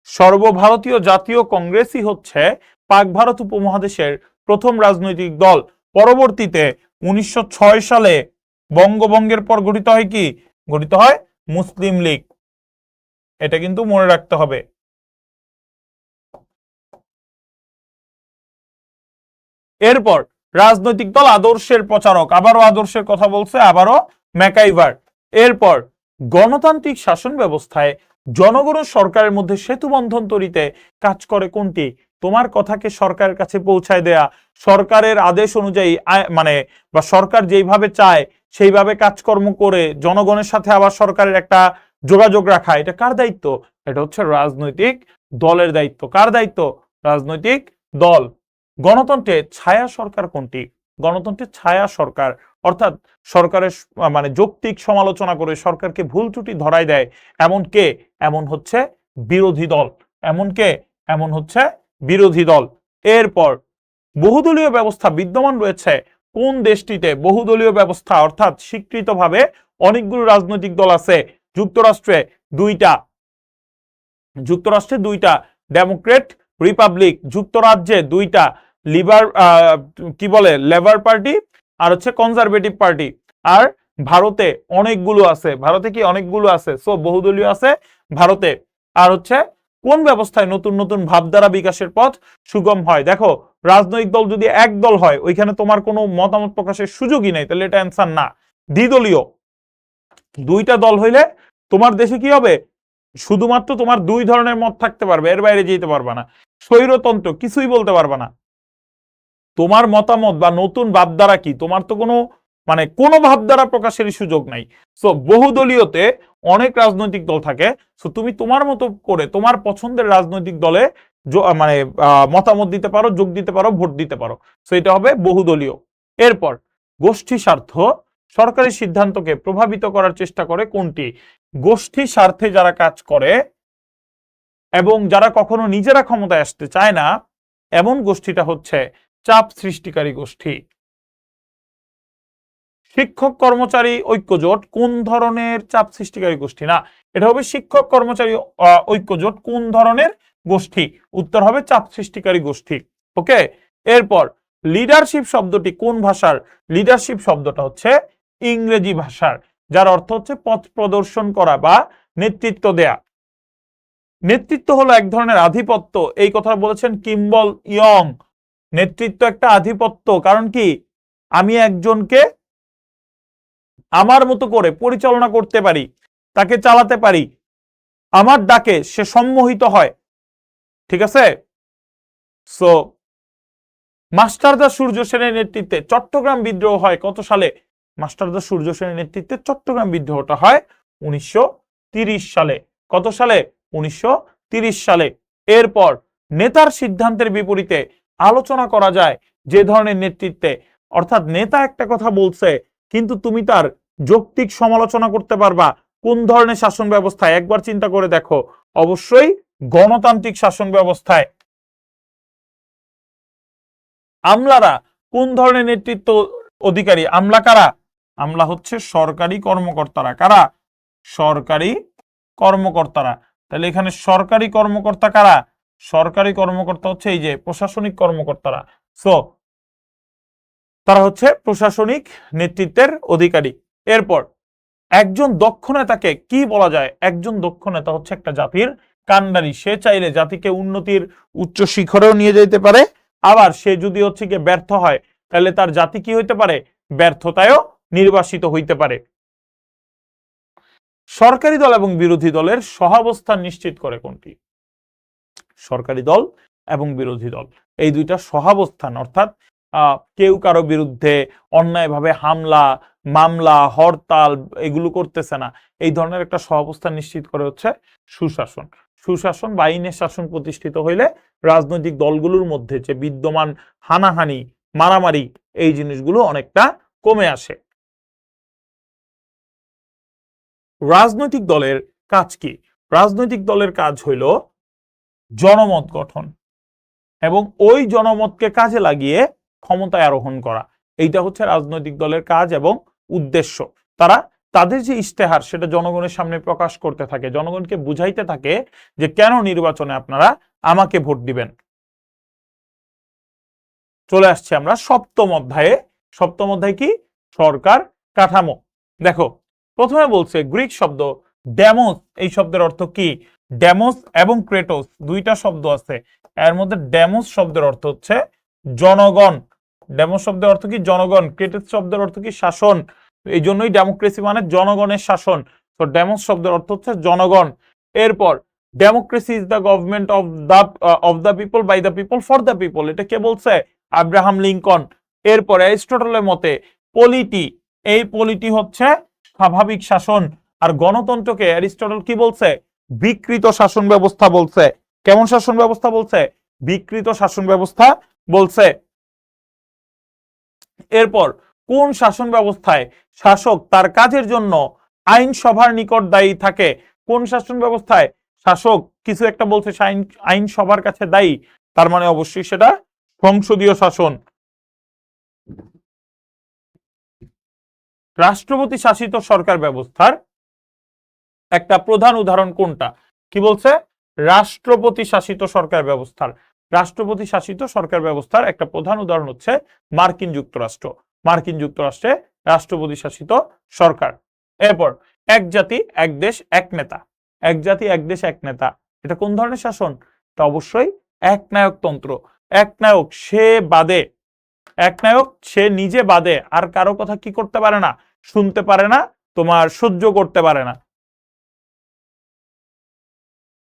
সর্বভারতীয় জাতীয় কংগ্রেসই হচ্ছে পাক ভারত উপমহাদেশের প্রথম রাজনৈতিক দল। পরবর্তীতে 1906 সালে বঙ্গভঙ্গের পর গঠিত হয় কি? গঠিত হয় মুসলিম লীগ। এটা কিন্তু মনে রাখতে হবে। এরপর রাজনৈতিক দল আদর্শের প্রচারক, আবারও আদর্শের কথা বলছে, আবারও ম্যাকাইভার। এরপর গণতান্ত্রিক শাসন ব্যবস্থায় জনগণ ও সরকারের মধ্যে সেতু বন্ধন তৈরিতে কাজ করে কোনটি? তোমার কথাকে সরকারের কাছে পৌঁছায় দেয়া, সরকারের আদেশ অনুযায়ী মানে বা সরকার যেইভাবে চায় সেইভাবে কাজকর্ম করে জনগণের সাথে আবার সরকারের একটা যোগাযোগ রাখা, এটা কার দায়িত্ব? এটা হচ্ছে রাজনৈতিক দলের দায়িত্ব। কার দায়িত্ব? রাজনৈতিক দল। গণতন্ত্রে ছায়া সরকার কোনটি? গণতন্ত্রের ছায়া সরকার, অর্থাৎ সরকারের মানে যৌক্তিক সমালোচনা করে সরকারকে ভুল ত্রুটি ধরায় দেয় এমন কে? এমন হচ্ছে বিরোধী দল। এমন কে? এমন হচ্ছে বিরোধী দল। এরপর বহুদলীয় ব্যবস্থা বিদ্যমান রয়েছে কোন দেশটিতে? বহুদলীয় ব্যবস্থা অর্থাৎ স্বীকৃতভাবে অনেকগুলো রাজনৈতিক দল আছে। যুক্তরাষ্ট্রে দুইটা ডেমোক্রেট রিপাবলিক, যুক্তরাজ্যে দুইটা লেবার পার্টি আর হচ্ছে কনজারভেটিভ পার্টি, আর ভারতে অনেকগুলো আছে। ভারতে কি অনেকগুলো আছে? সো বহুদলীয় আছে ভারতে। আর হচ্ছে কোন ব্যবস্থায় নতুন নতুন ভাবধারা বিকাশের পথ সুগম হয়? দেখো, রাজনৈতিক দল যদি এক দল হয় ওইখানে তোমার কোনো মতামত প্রকাশের সুযোগই নেই, তাহলে এটা অ্যান্সার না। দ্বিদলীয়, দুইটা দল হইলে তোমার দেশে কি হবে? শুধুমাত্র তোমার দুই ধরনের মত থাকতে পারবে, এর বাইরে যেতে পারবে না। স্বৈরতন্ত্র, কিছুই বলতে পারবে না। তোমার মতামত বা নতুন ভাবধারা কি, তোমার তো কোনো ভাবধারা প্রকাশের সুযোগ নাই। সো বহুদলীয়তে অনেক রাজনৈতিক দল থাকে। সো তুমি তোমার মতো করে তোমার পছন্দের রাজনৈতিক দলে মতামত দিতে পারো, যোগ দিতে পারো, ভোট দিতে পারো। সো এটা হবে বহুদলীয়। এরপর গোষ্ঠী স্বার্থ সরকারি সিদ্ধান্তকে প্রভাবিত করার চেষ্টা করে কোনটি? গোষ্ঠী স্বার্থে যারা কাজ করে এবং যারা কখনো নিজেরা ক্ষমতায় আসতে চায় না, এমন গোষ্ঠীটা হচ্ছে চাপ সৃষ্টিকারী গোষ্ঠী। শিক্ষক কর্মচারী ঐক্যজোট কোন ধরনের চাপ সৃষ্টিকারী গোষ্ঠী? না, এটা হবে শিক্ষক কর্মচারী ঐক্যজোট কোন ধরনের গোষ্ঠী? উত্তর হবে চাপ সৃষ্টিকারী গোষ্ঠী। ওকে, এরপর লিডারশিপ শব্দটি কোন ভাষার? লিডারশিপ শব্দটা হচ্ছে ইংরেজি ভাষার, যার অর্থ হচ্ছে পথ প্রদর্শন করা বা নেতৃত্ব দেয়া। নেতৃত্ব হলো এক ধরনের আধিপত্য, এই কথা বলেছেন কিম্বল ইয়ং। নেতৃত্ব একটা আধিপত্য, কারণ কি আমি একজনকে আমার মতো করে পরিচালনা করতে পারি, তাকে চালাতে পারি, আমার ডাকে সে সম্মোহিত হয়। ঠিক আছে? সো মাস্টারদা সূর্য সেনের নেতৃত্বে চট্টগ্রাম বিদ্রোহ হয় কত সালে? মাস্টারদা সূর্য সেনের নেতৃত্বে চট্টগ্রাম বিদ্রোহটা হয় 1930 সালে। কত সালে? 1930 সালে। এরপর নেতার সিদ্ধান্তের বিপরীতে আলোচনা করা যায় যে ধরনের নেতৃত্বে, অর্থাৎ নেতা একটা কথা বলছে কিন্তু তুমি তার যৌক্তিক সমালোচনা করতে পারবা। কোন ধরনের শাসন ব্যবস্থায়? একবার চিন্তা করে দেখো, অবশ্যই গণতান্ত্রিক শাসন ব্যবস্থায়। আমলারা কোন ধরনের নেতৃত্ব অধিকারী? আমলা কারা? আমলা হচ্ছে সরকারি কর্মকর্তারা। কারা? সরকারি কর্মকর্তারা। তাহলে এখানে সরকারি কর্মকর্তা কারা? সরকারি কর্মকর্তা হচ্ছে এই যে প্রশাসনিক কর্মকর্তারা। সো তারা হচ্ছে প্রশাসনিক নেতৃত্বের অধিকারী। এরপর একজন দক্ষ নেতাকে কি বলা যায়? একজন দক্ষ নেতা হচ্ছে একটা জাতির কান্ডারি। সে চাইলে জাতিকে উন্নতির উচ্চ শিখরেও নিয়ে যেতে পারে, আবার সে যদি হচ্ছে গিয়ে ব্যর্থ হয় তাহলে তার জাতি কি হইতে পারে? ব্যর্থতায়ও নির্বাসিত হইতে পারে। সরকারি দল এবং বিরোধী দলের সহাবস্থান নিশ্চিত করে কোনটি? সরকারি দল এবং বিরোধী দল এই দুইটা সহাবস্থান, অর্থাৎ কেউ কারো বিরুদ্ধে অন্যায়ভাবে হামলা, মামলা, হরতাল এগুলো করতেছে না, এই ধরনের একটা সহাবস্থান নিশ্চিত করে হচ্ছে সুশাসন। সুশাসন বা আইনের শাসন প্রতিষ্ঠিত হইলে রাজনৈতিক দলগুলোর মধ্যে যে বিদ্যমান হানাহানি, মারামারি, এই জিনিসগুলো অনেকটা কমে আসে। রাজনৈতিক দলের কাজ কি? রাজনৈতিক দলের কাজ হইল জনমত গঠন এবং ওই জনমতকে কাজে লাগিয়ে ক্ষমতায় আরোহণ করা। এইটা হচ্ছে রাজনৈতিক দলের কাজ এবং উদ্দেশ্য। তারা তাদের যে ইশতেহার সেটা জনগণের সামনে প্রকাশ করতে থাকে, জনগণকে বুঝাইতে থাকে যে কেন নির্বাচনে আপনারা আমাকে ভোট দিবেন। চলে আসছে আমরা সপ্তম অধ্যায়ে। সপ্তম অধ্যায় কি? সরকার কাঠামো। দেখো, প্রথমে বলছে গ্রিক শব্দ ডেমোস, এই শব্দের অর্থ কি? ডেমোস এবং ক্রেটোস দুইটা শব্দ আছে, এর মধ্যে ডেমোস শব্দের অর্থ হচ্ছে জনগণ। ডেমোস শব্দের অর্থ কি? জনগণ। ক্রেটোস শব্দের অর্থ কি? শাসন। এই জন্যই ডেমোক্রেসি মানে জনগণের শাসন। তো ডেমোস শব্দের অর্থ হচ্ছে জনগণ। এরপর democracy is the government of the people by the people for the people, এটা কে বলছে? Abraham Lincoln. এরপর অ্যারিস্টটলের মতে পলিটি, এই পলিটি হচ্ছে স্বাভাবিক শাসন, আর গণতন্ত্রকে অ্যারিস্টটল কি বলছে? বিকৃত শাসন ব্যবস্থা বলছে। কেমন শাসন ব্যবস্থা বলছে? বিকৃত শাসন ব্যবস্থা বলছে। এরপর কোন শাসন ব্যবস্থায় শাসক তার কাজের জন্য আইনসভার নিকট দায়ী থাকে? কোন শাসন ব্যবস্থায় শাসক কিছু একটা বলছে আইনসভার কাছে দায়ী, তার মানে অবশ্যই সেটা সংসদীয় শাসন। রাষ্ট্রপতি শাসিত সরকার ব্যবস্থার একটা প্রধান উদাহরণ কোনটা? কি বলছে? রাষ্ট্রপতি শাসিত সরকার ব্যবস্থার, রাষ্ট্রপতি শাসিত সরকার ব্যবস্থার একটা প্রধান উদাহরণ হচ্ছে মার্কিন যুক্তরাষ্ট্র। মার্কিন যুক্তরাষ্ট্রে রাষ্ট্রপতি শাসিত সরকার। এরপর এক জাতি এক দেশ এক নেতা, এক জাতি এক দেশ এক নেতা, এটা কোন ধরনের শাসন? তা অবশ্যই একনায়কতন্ত্র। একনায়ক সে বাদে, একনায়ক সে নিজে বাদে আর কারো কথা কি করতে পারে না? শুনতে পারে না, তোমার সহ্য করতে পারে না।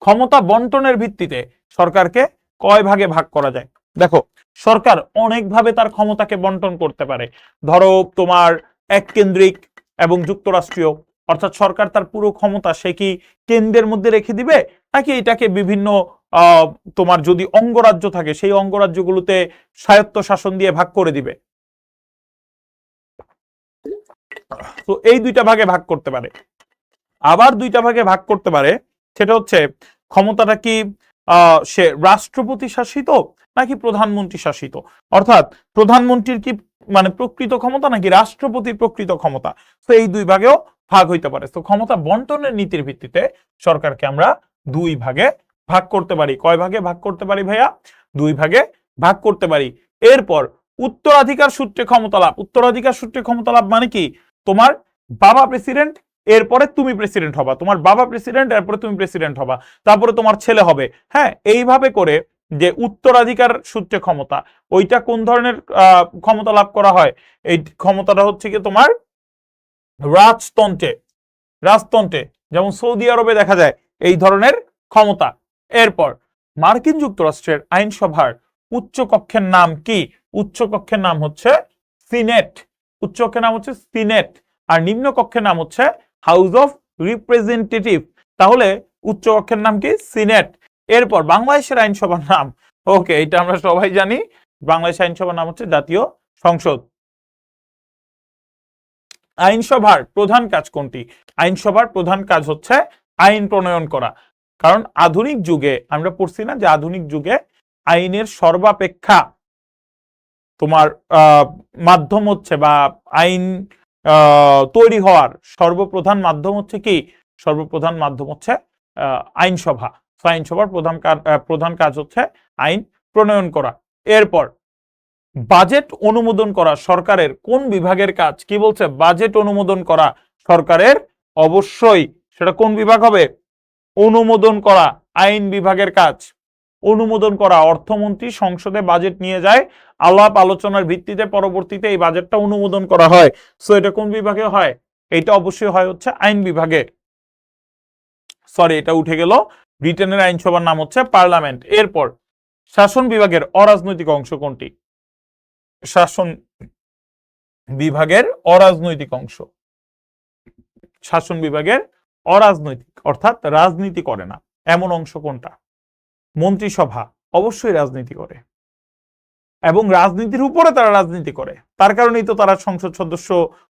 ক্ষমতা বন্টনের ভিত্তিতে সরকারকে কয় ভাগে ভাগ করা যায়? দেখো, সরকার অনেক ভাবে তার ক্ষমতাকে বন্টন করতে পারে। ধরো তোমার এক কেন্দ্রিক এবং যুক্তরাষ্ট্রীয়, অর্থাৎ সরকার তার পুরো ক্ষমতা সে কি কেন্দ্রের মধ্যে রেখে দিবে, নাকি এটাকে বিভিন্ন তোমার যদি অঙ্গরাজ্য থাকে সেই অঙ্গরাজ্যগুলোতে স্বায়ত্ত শাসন দিয়ে ভাগ করে দিবে। তো এই দুইটা ভাগে ভাগ করতে পারে। আবার দুইটা ভাগে ভাগ করতে পারে, সেটা হচ্ছে ক্ষমতাটা কি সে রাষ্ট্রপতি শাসিত নাকি প্রধানমন্ত্রী শাসিত, অর্থাৎ প্রধানমন্ত্রীর কি মানে প্রকৃত ক্ষমতা নাকি রাষ্ট্রপতির প্রকৃত ক্ষমতা। তো এই দুই ভাগেও ভাগ হইতে পারে। তো ক্ষমতা বন্টনের নীতির ভিত্তিতে সরকারকে আমরা দুই ভাগে ভাগ করতে পারি। কয় ভাগে ভাগ করতে পারি ভাইয়া? দুই ভাগে ভাগ করতে পারি। এরপর উত্তরাধিকার সূত্রে ক্ষমতা লাভ। উত্তরাধিকার সূত্রে ক্ষমতা লাভ মানে কি? তোমার বাবা প্রেসিডেন্ট, এরপরে তুমি প্রেসিডেন্ট হবা, তোমার বাবা প্রেসিডেন্ট, এরপরে তুমি প্রেসিডেন্ট হবা, তারপরে তোমার ছেলে হবে। হ্যাঁ, এইভাবে করে যে উত্তরাধিকার সূত্রে ক্ষমতা, ওইটা কোন ধরনের ক্ষমতা লাভ করা হয়? এই ক্ষমতাটা হচ্ছে কি তোমার রাজতন্ত্রে, রাজতন্ত্রে যেমন সৌদি আরবে দেখা যায় এই ধরনের ক্ষমতা। এরপর মার্কিন যুক্তরাষ্ট্রের আইনসভার উচ্চ কক্ষের নাম কি? উচ্চ কক্ষের নাম হচ্ছে সিনেট। উচ্চ কক্ষের নাম হচ্ছে সিনেট, আর নিম্ন কক্ষের নাম হচ্ছে হাউস অফ রিপ্রেজেন্টেটিভ। তাহলে উচ্চ কক্ষের নাম কি? সিনেট। এরপর বাংলাদেশের আইনসভার নাম, ওকে এটা আমরা সবাই জানি, বাংলাদেশ আইনসভার নাম হচ্ছে জাতীয় সংসদ। আইনসভার প্রধান কাজ কোনটি? আইনসভার প্রধান কাজ হচ্ছে আইন প্রণয়ন করা। কারণ আধুনিক যুগে আমরা পড়ছি না যে আধুনিক যুগে আইনের সর্বাপেক্ষা তোমার মাধ্যম হচ্ছে বা আইন তৈরি হওয়ার সর্বপ্রধান মাধ্যম হচ্ছে কি? সর্বপ্রধান মাধ্যম হচ্ছে আইনসভা। আইনসভার প্রধান কাজ হচ্ছে আইন প্রণয়ন করা। এরপর বাজেট অনুমোদন করা সরকারের কোন বিভাগের কাজ? কি বলছে? বাজেট অনুমোদন করা সরকারের অবশ্যই সেটা কোন বিভাগ হবে? অনুমোদন করা আইন বিভাগের কাজ। অনুমোদন করা, অর্থমন্ত্রী সংসদে বাজেট নিয়ে যায়, আলাপ আলোচনার ভিত্তিতে পরবর্তীতে এই বাজেটটা অনুমোদন করা হয়। সো এটা কোন বিভাগে হয়? এটা অবশ্যই হয় হচ্ছে আইন বিভাগে। সরি, এটা উঠে গেল। ব্রিটেনের আইনসভার নাম হচ্ছে পার্লামেন্ট। এরপর শাসন বিভাগের অরাজনৈতিক অংশ কোনটি? শাসন বিভাগের অরাজনৈতিক অংশ, শাসন বিভাগের অরাজনৈতিক অর্থাৎ রাজনীতি করে না এমন অংশ কোনটা? মন্ত্রিসভা অবশ্যই রাজনীতি করে, এবং রাজনীতির উপরে তারা রাজনীতি করে, তার কারণেই তো তারা সংসদ সদস্য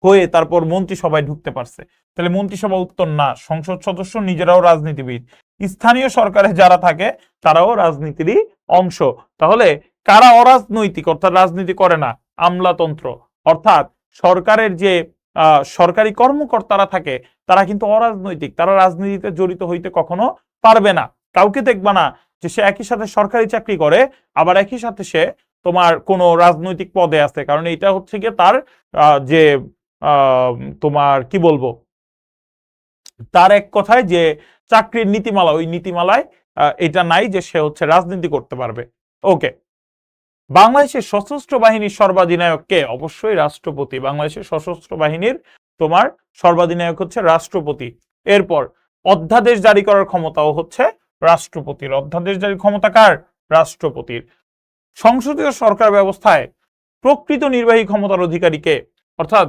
হয়ে তারপর মন্ত্রিসভায় ঢুকতে পারছে। তাহলে মন্ত্রিসভা উত্তর না, সংসদ সদস্য নিজেরাও রাজনীতিবিদ। স্থানীয় সরকারে যারা থাকে তারাও রাজনীতিরই অংশ। তাহলে কারা অরাজনৈতিক অর্থাৎ রাজনীতি করে না? আমলাতন্ত্র, অর্থাৎ সরকারের যে সরকারি কর্মকর্তারা থাকে তারা কিন্তু অরাজনৈতিক, তারা রাজনীতিতে জড়িত হইতে কখনো পারবে না। কাউকে দেখবা না যে সে একই সাথে সরকারি চাকরি করে আবার একই সাথে সে তোমার কোন রাজনৈতিক পদে আছে, কারণ এটা হচ্ছে গিয়ে তার যে তোমার কি বলবো, তার এক কথায় যে চাকরির নীতিমালা, ওই নীতিমালায় এটা নাই যে সে হচ্ছে রাজনীতি করতে পারবে। ওকে, বাংলাদেশের সশস্ত্র বাহিনীর সর্বাধিনায়ক কে? অবশ্যই রাষ্ট্রপতি। বাংলাদেশের সশস্ত্র বাহিনীর তোমার সর্বাধিনায়ক হচ্ছে রাষ্ট্রপতি। এরপর অধ্যাদেশ জারি করার ক্ষমতাও হচ্ছে রাষ্ট্রপতির। অধ্যাদেশ জারির ক্ষমতা কার? রাষ্ট্রপতির। সংসদীয় সরকার ব্যবস্থায় প্রকৃত নির্বাহী ক্ষমতার অধিকারীকে, অর্থাৎ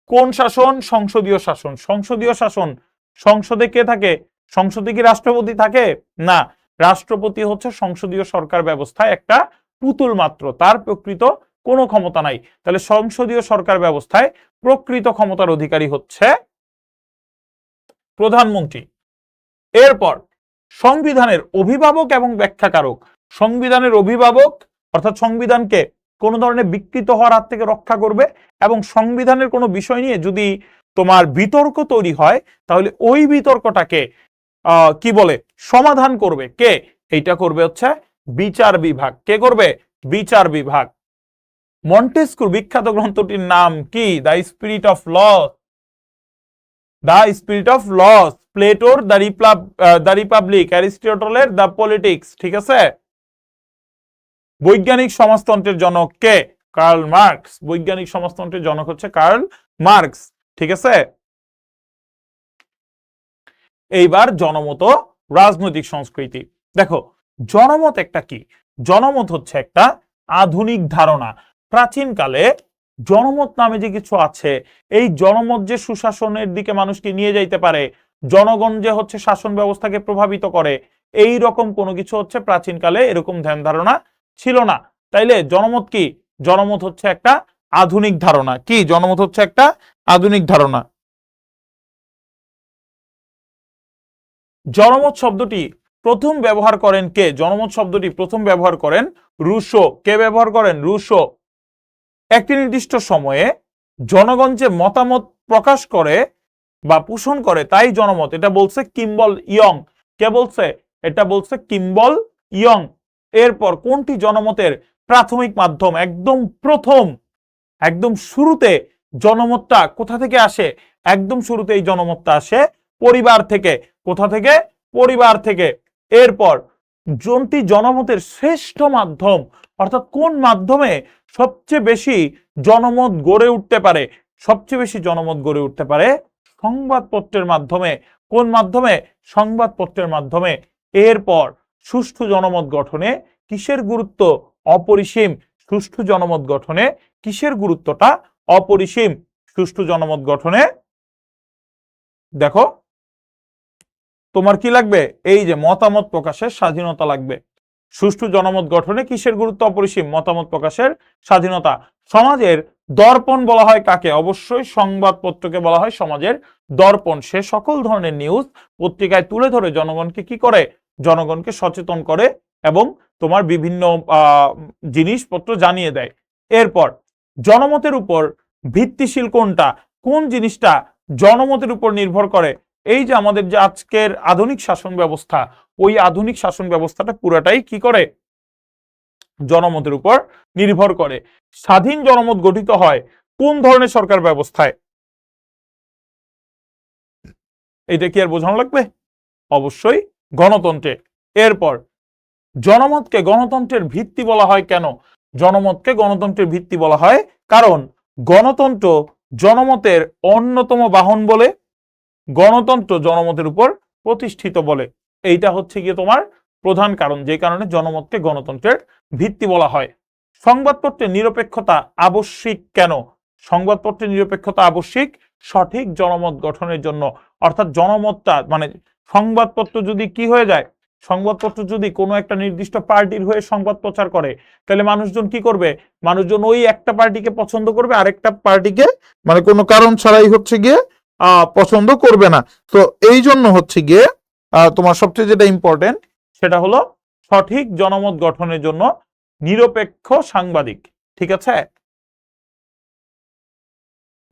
কোন শাসন? সংসদীয় শাসন। সংসদীয় শাসন, সংসদে কে থাকে? সংসদে কি রাষ্ট্রপতি থাকে? না, রাষ্ট্রপতি হচ্ছে সংসদীয় সরকার ব্যবস্থায় একটা পুতুল মাত্র, তার প্রকৃত কোনো ক্ষমতা নাই। তাহলে সংসদীয় সরকার ব্যবস্থায় প্রকৃত ক্ষমতার অধিকারী হচ্ছে প্রধানমন্ত্রী। এরপর সংবিধানের অভিভাবক এবং ব্যাখ্যাকারক। সংবিধানের অভিভাবক অর্থাৎ সংবিধানকে কোন ধরনের বিকৃত হওয়ার হাত থেকে রক্ষা করবে, এবং সংবিধানের কোনো বিষয় নিয়ে যদি তোমার বিতর্ক তৈরি হয় তাহলে ওই বিতর্কটাকে কি বলে সমাধান করবে কে? এইটা করবে হচ্ছে বিচার বিভাগ। কে করবে? বিচার বিভাগ। মন্টেস্কুর বিখ্যাত গ্রন্থটির নাম কি? The spirit of laws. The spirit of laws. প্লেটোর দ্য রিপাবলিক, অ্যারিস্টটলের দ্য পলিটিক্স। ঠিক আছে। বৈজ্ঞানিক সমাজতন্ত্রের জনক কে? Karl Marx. বৈজ্ঞানিক সমাজতন্ত্রের জনক হচ্ছে কার্ল মার্কস। ঠিক আছে। এইবার জনমত রাজনৈতিক সংস্কৃতি। দেখো জনমত একটা কি? জনমত হচ্ছে একটা আধুনিক ধারণা। প্রাচীনকালে জনমত নামে যে কিছু আছে, এই জনমত যে সুশাসনের দিকে মানুষকে নিয়ে যাইতে পারে, জনগণ যে হচ্ছে শাসন ব্যবস্থাকে প্রভাবিত করে, এই রকম কোনো কিছু হচ্ছে প্রাচীনকালে এরকম ধ্যান ধারণা ছিল না। তাইলে জনমত কি? জনমত হচ্ছে একটা আধুনিক ধারণা। কি? জনমত হচ্ছে একটা আধুনিক ধারণা। জনমত শব্দটি প্রথম ব্যবহার করেন কে? জনমত শব্দটি প্রথম ব্যবহার করেন রুশো। কে ব্যবহার করেন? রুশো। একটি নির্দিষ্ট সময়ে জনগণ যে মতামত প্রকাশ করে বা পোষণ করে তাই জনমত। এটা বলছে কিম্বল ইয়ং। কে বলছে? এটা বলছে কিম্বল ইয়ং। এরপর কোনটি জনমতের প্রাথমিক মাধ্যম? একদম প্রথম, একদম শুরুতে জনমতটা কোথা থেকে আসে? একদম শুরুতে এই জনমতটা আসে পরিবার থেকে। কোথা থেকে? পরিবার থেকে। এরপর কোনটি জনমতের শ্রেষ্ঠ মাধ্যম? অর্থাৎ কোন মাধ্যমে সবচেয়ে বেশি জনমত গড়ে উঠতে পারে? সবচেয়ে বেশি জনমত গড়ে উঠতে পারে সংবাদপত্রের মাধ্যমে। কোন মাধ্যমে? সংবাদপত্রের মাধ্যমে। এরপর সুষ্ঠু জনমত গঠনে কিসের গুরুত্ব? অপরিসীম। সুষ্ঠু জনমত গঠনে কিসের গুরুত্বটা? অপরিসীম। সুষ্ঠু জনমত গঠনে দেখো তোমার কি লাগবে? এই যে মতামত প্রকাশের স্বাধীনতা লাগবে। সুষ্ঠু জনমত গঠনে কিসের গুরুত্ব? অপরিসীম। মতামত প্রকাশের স্বাধীনতা। সমাজের দর্পণ বলা হয় কাকে? অবশ্যই সংবাদপত্রকে বলা হয় সমাজের দর্পণ। সে সকল ধরনের নিউজ পত্রিকায় তুলে ধরে জনগণকে কি করে? জনগণকে সচেতন করে এবং তোমার বিভিন্ন জিনিসপত্র জানিয়ে দেয়। এরপর জনমতের উপর ভিত্তিশীল কোনটা? কোন জিনিসটা জনমতের উপর নির্ভর করে? এই যে আমাদের যে আজকের আধুনিক শাসন ব্যবস্থা, ওই আধুনিক শাসন ব্যবস্থাটা পুরাটাই কি করে? জনমতের উপর নির্ভর করে। স্বাধীন জনমত গঠিত হয় কোন ধরনের সরকার ব্যবস্থায়? এটা কি আর বোঝানো লাগবে? অবশ্যই গণতন্ত্রে। এরপর জনমতকে গণতন্ত্রের ভিত্তি বলা হয় কেন? জনমতকে গণতন্ত্রের ভিত্তি বলা হয় কারণ গণতন্ত্র জনমতের অন্যতম বাহন বলে, গণতন্ত্র জনমতের উপর প্রতিষ্ঠিত বলে। এইটা হচ্ছে গিয়ে তোমার প্রধান কারণ, যে কারণে জনমতকে গণতন্ত্রের ভিত্তি বলা হয়। সংবাদপত্রের নিরপেক্ষতা আবশ্যিক কেন? সংবাদপত্রের নিরপেক্ষতা আবশ্যিক সঠিক জনমত গঠনের জন্য। অর্থাৎ জনমতটা মানে সংবাদপত্র যদি কি হয়ে যায়, সংবাদপত্র যদি কোনো একটা নির্দিষ্ট পার্টির হয়ে সংবাদ প্রচার করে, তাহলে মানুষজন কি করবে? মানুষজন ওই একটা পার্টিকে পছন্দ করবে, আরেকটা পার্টিকে মানে কোনো কারণ ছাড়াই হচ্ছে গিয়ে পছন্দ করবে না। তো এই জন্য হচ্ছে গিয়ে তোমার সবচেয়ে যেটা ইম্পর্টেন্ট সেটা হলো সঠিক জনমত গঠনের জন্য নিরপেক্ষ সাংবাদিক। ঠিক আছে।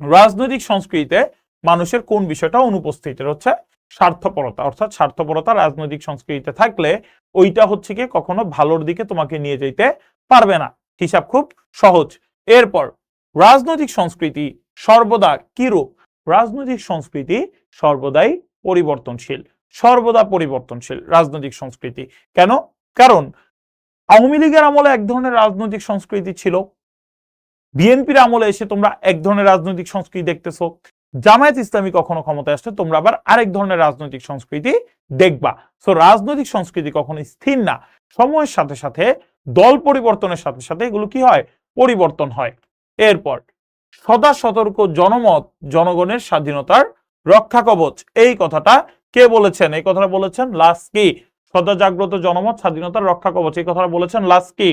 রাজনৈতিক সংস্কৃতিতে মানুষের কোন বিষয়টা অনুপস্থিত? হচ্ছে স্বার্থপরতা। অর্থাৎ স্বার্থপরতা রাজনৈতিক সংস্কৃতিতে থাকলে ওইটা হচ্ছে কি কখনো ভালোর দিকে তোমাকে নিয়ে যেতে পারবে না। হিসাব খুব সহজ। এরপর রাজনৈতিক সংস্কৃতি সর্বদা কি রূপ? রাজনৈতিক সংস্কৃতি সর্বদাই পরিবর্তনশীল। সর্বদা পরিবর্তনশীল রাজনৈতিক সংস্কৃতি। কেন? কারণ আওয়ামী লীগের আমলে এক ধরনের রাজনৈতিক সংস্কৃতি ছিল, বিএনপির আমলে এসে তোমরা এক ধরনের রাজনৈতিক সংস্কৃতি দেখতেছো, জামায়াত ইসলামী কখনো ক্ষমতায় আসলে তোমরা আবার আরেক ধরনের রাজনৈতিক সংস্কৃতি দেখবা। সো রাজনৈতিক সংস্কৃতি কখনো স্থির না, সময়ের সাথে সাথে দল পরিবর্তনের সাথে সাথে এগুলো কি হয়, পরিবর্তন হয়। এরপর সদা সতর্ক জনমত জনগণের স্বাধীনতার রক্ষা কবচ, এই কথাটা কে বলেছেন? এই কথাটা বলেছেন লাস্কি। সদা জাগ্রত জনমত স্বাধীনতার রক্ষা কবচ, এই কথাটা বলেছেন লাস্কি।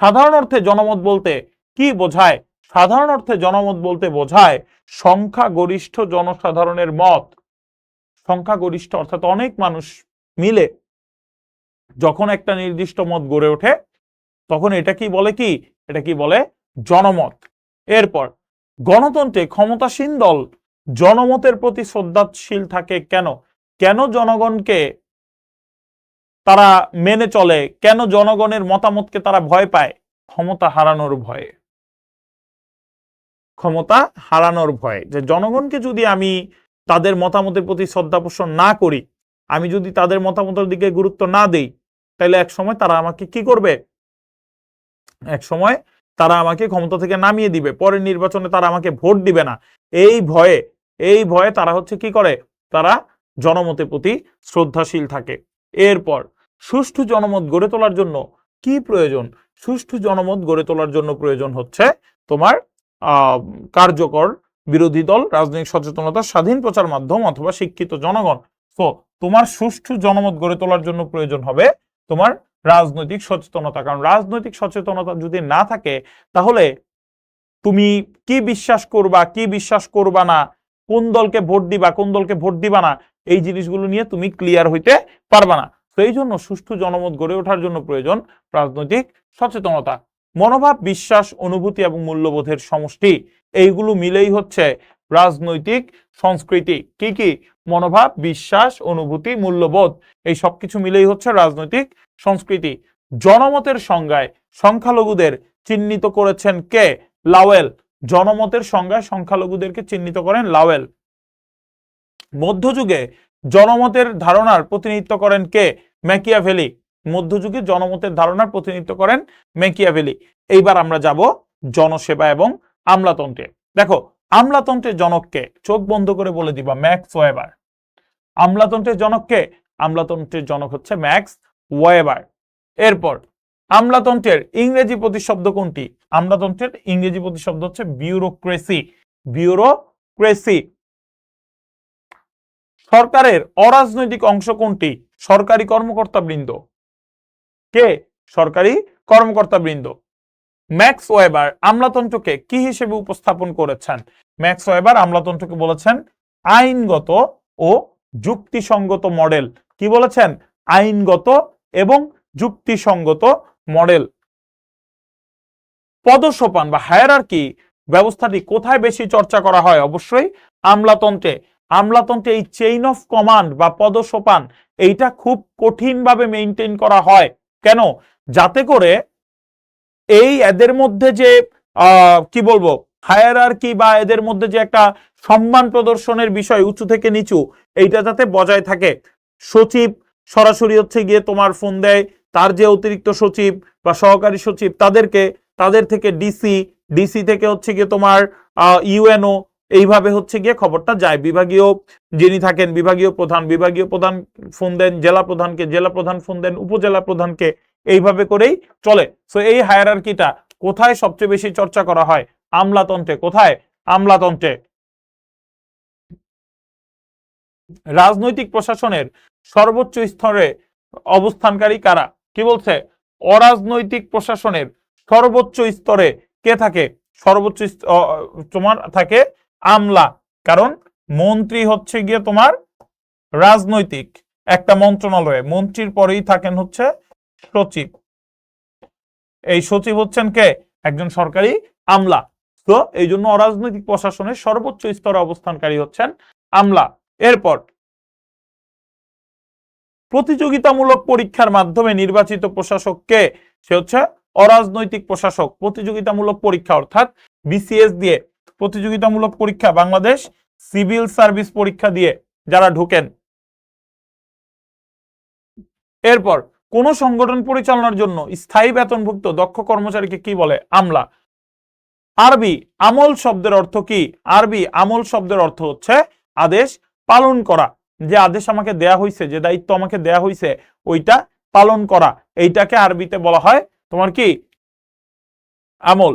সাধারণ অর্থে জনমত বলতে কি বোঝায়? সাধারণ অর্থে জনমত বলতে বোঝায় সংখ্যাগরিষ্ঠ জনসাধারণের মত। সংখ্যাগরিষ্ঠ অর্থাৎ অনেক মানুষ মিলে যখন একটা নির্দিষ্ট মত গড়ে ওঠে তখন এটা কি বলে, কি এটা কি বলে, জনমত। এরপর গণতন্ত্রে ক্ষমতাসীন দল জনমতের প্রতি শ্রদ্ধাশীল থাকে কেন? কেন জনগণকে তারা মেনে চলে? কেন জনগণের মতামতকে তারা ভয় পায়? ক্ষমতা হারানোর ভয়ে। ক্ষমতা হারানোর ভয়ে, যে জনগণকে যদি আমি তাদের মতামতের প্রতি শ্রদ্ধা পোষণ না করি, আমি যদি তাদের মতামতের দিকে গুরুত্ব না দেই, তাহলে এক সময় তারা আমাকে কি করবে? এক সময় তারা আমাকে ক্ষমতা থেকে নামিয়ে দিবে, পরের নির্বাচনে তারা আমাকে ভোট দিবে না। এই ভয়ে তারা হচ্ছে কি করে, তারা জনমতের প্রতি শ্রদ্ধাশীল থাকে। এরপর সুষ্ঠু জনমত গড়ে তোলার জন্য কি প্রয়োজন? সুষ্ঠু জনমত গড়ে তোলার জন্য প্রয়োজন হচ্ছে তোমার কার্যকর বিরোধী দল, রাজনৈতিক সচেতনতা, স্বাধীন প্রচার মাধ্যম অথবা শিক্ষিত জনগণ। তো তোমার সুষ্ঠু জনমত গড়ে তোলার জন্য প্রয়োজন হবে তোমার রাজনৈতিক সচেতনতা। কারণ রাজনৈতিক সচেতনতা যদি না থাকে তাহলে তুমি কি বিশ্বাস করবা, কি বিশ্বাস করবা না, কোন দলকে ভোট দিবা, কোন দলকে ভোট দিবা না, এই জিনিসগুলো নিয়ে তুমি ক্লিয়ার হইতে পারবা না। তো এই জন্য সুষ্ঠু জনমত গড়ে ওঠার জন্য প্রয়োজন রাজনৈতিক সচেতনতা। মনোভাব, বিশ্বাস, অনুভূতি এবং মূল্যবোধের সমষ্টি, এইগুলো মিলেই হচ্ছে রাজনৈতিক সংস্কৃতি। কি কি? মনোভাব, বিশ্বাস, অনুভূতি, মূল্যবোধ, এই সবকিছু মিলেই হচ্ছে রাজনৈতিক সংস্কৃতি। জনমতের সংজ্ঞায় সংখ্যালঘুদের চিহ্নিত করেছেন কে? লাওয়েল। জনমতের সংজ্ঞায় সংখ্যালঘুদেরকে চিহ্নিত করেন লাওয়েল। মধ্যযুগে জনমতের ধারণার প্রতিনিধিত্ব করেন কে? ম্যাকিয়াভেলি। মধ্যযুগে জনমতের ধারণার প্রতিনিধিত্ব করেন ম্যাকিয়াভেলি। এইবার আমরা যাব জনসেবা এবং আমলাতন্ত্রে। দেখো, আমলাতন্ত্রের জনককে চোখ বন্ধ করে বলে দিবা, ম্যাক্স ওয়েবার। আমলাতন্ত্রের জনককে? আমলাতন্ত্রের জনক হচ্ছে ম্যাক্স ওয়েবার। এরপর আমলাতন্ত্রের ইংরেজি প্রতিশব্দ কোনটি? আমলাতন্ত্রের ইংরেজি প্রতিশব্দ হচ্ছে বিউরোক্রেসি। বিউরোক্রেসি। সরকারের অরাজনৈতিক অংশ কোনটি? সরকারি কর্মকর্তা বৃন্দ। কে? সরকারি কর্মকর্তা বৃন্দ। ম্যাক্স ওয়েবার আমলাতন্ত্রকে কি হিসেবে উপস্থাপন করেছেন? ম্যাক্স ওয়েবার আমলাতন্ত্রকে বলেছেন আইনগত ও যুক্তিসঙ্গত মডেল। কি বলেছেন? আইনগত এবং যুক্তিসঙ্গত মডেল। পদসোপান বা হায়ারার্কি ব্যবস্থাটি কোথায় বেশি চর্চা করা হয়? অবশ্যই আমলাতন্ত্রে। আমলাতন্ত্রে এই চেইন অফ কমান্ড বা পদসোপান এইটা খুব কঠিনভাবে মেইনটেইন করা হয়। কেন? যাতে করে এই এদের মধ্যে যে কি বলবো, হায়ারার্কি বা এদের মধ্যে যে একটা সম্মান প্রদর্শনের বিষয়, উঁচু থেকে নিচু, এইটা যাতে বজায় থাকে। সচিব সরাসরি হচ্ছে গিয়ে তোমার ফোন দেয় তার যে অতিরিক্ত সচিব বা সহকারী সচিব তাদের থেকে ডিসি থেকে হচ্ছে গিয়ে তোমার ইউএনও, এইভাবে হচ্ছে গিয়ে খবরটা যায়। বিভাগীয় যিনি থাকেন বিভাগীয় প্রধান ফোন দেন জেলা প্রধানকে, জেলা প্রধান ফোন দেন উপজেলা প্রধানকে, এইভাবে করেই চলে। সো এই হায়ারার্কিটা কোথায় সবচেয়ে বেশি চর্চা করা হয়? আমলাতন্ত্রে। কোথায়? আমলাতন্ত্রে। রাজনৈতিক প্রশাসনের সর্বোচ্চ স্তরে অবস্থানকারী কারা? কি বলছে? অরাজনৈতিক প্রশাসনের সর্বোচ্চ স্তরে কে থাকে? সর্বোচ্চ তোমার থাকে আমলা। কারণ মন্ত্রী হচ্ছে গিয়ে তোমার রাজনৈতিক একটা মন্ত্রণালয়ে, মন্ত্রীর পরেই থাকেন হচ্ছে সচিব। এই সচিব হচ্ছেন কে? একজন সরকারি আমলা। তো এই জন্য অরাজনৈতিক প্রশাসনের সর্বোচ্চ স্তরে অবস্থানকারী হচ্ছেন আমলা। এরপর প্রতিযোগিতামূলক পরীক্ষার মাধ্যমে নির্বাচিত প্রশাসক কে? সে হচ্ছে অরাজনৈতিক প্রশাসক। প্রতিযোগিতামূলক পরীক্ষা অর্থাৎ বিসিএস দিয়ে, প্রতিযোগিতামূলক পরীক্ষা বাংলাদেশ সিভিল সার্ভিস পরীক্ষা দিয়ে যারা ঢোকেন। এরপর কোন সংগঠন পরিচালনার জন্য স্থায়ী বেতনভুক্ত দক্ষ কর্মচারীকে কি বলে? আমলা। আরবি আমল শব্দের অর্থ কি? আরবি আমল শব্দের অর্থ হচ্ছে আদেশ পালন করা। যে আদেশ আমাকে দেয়া হয়েছে, যে দায়িত্ব আমাকে দেয়া হয়েছে, ওইটা পালন করা, এইটাকে আরবিতে বলা হয় তোমার কি? আমল।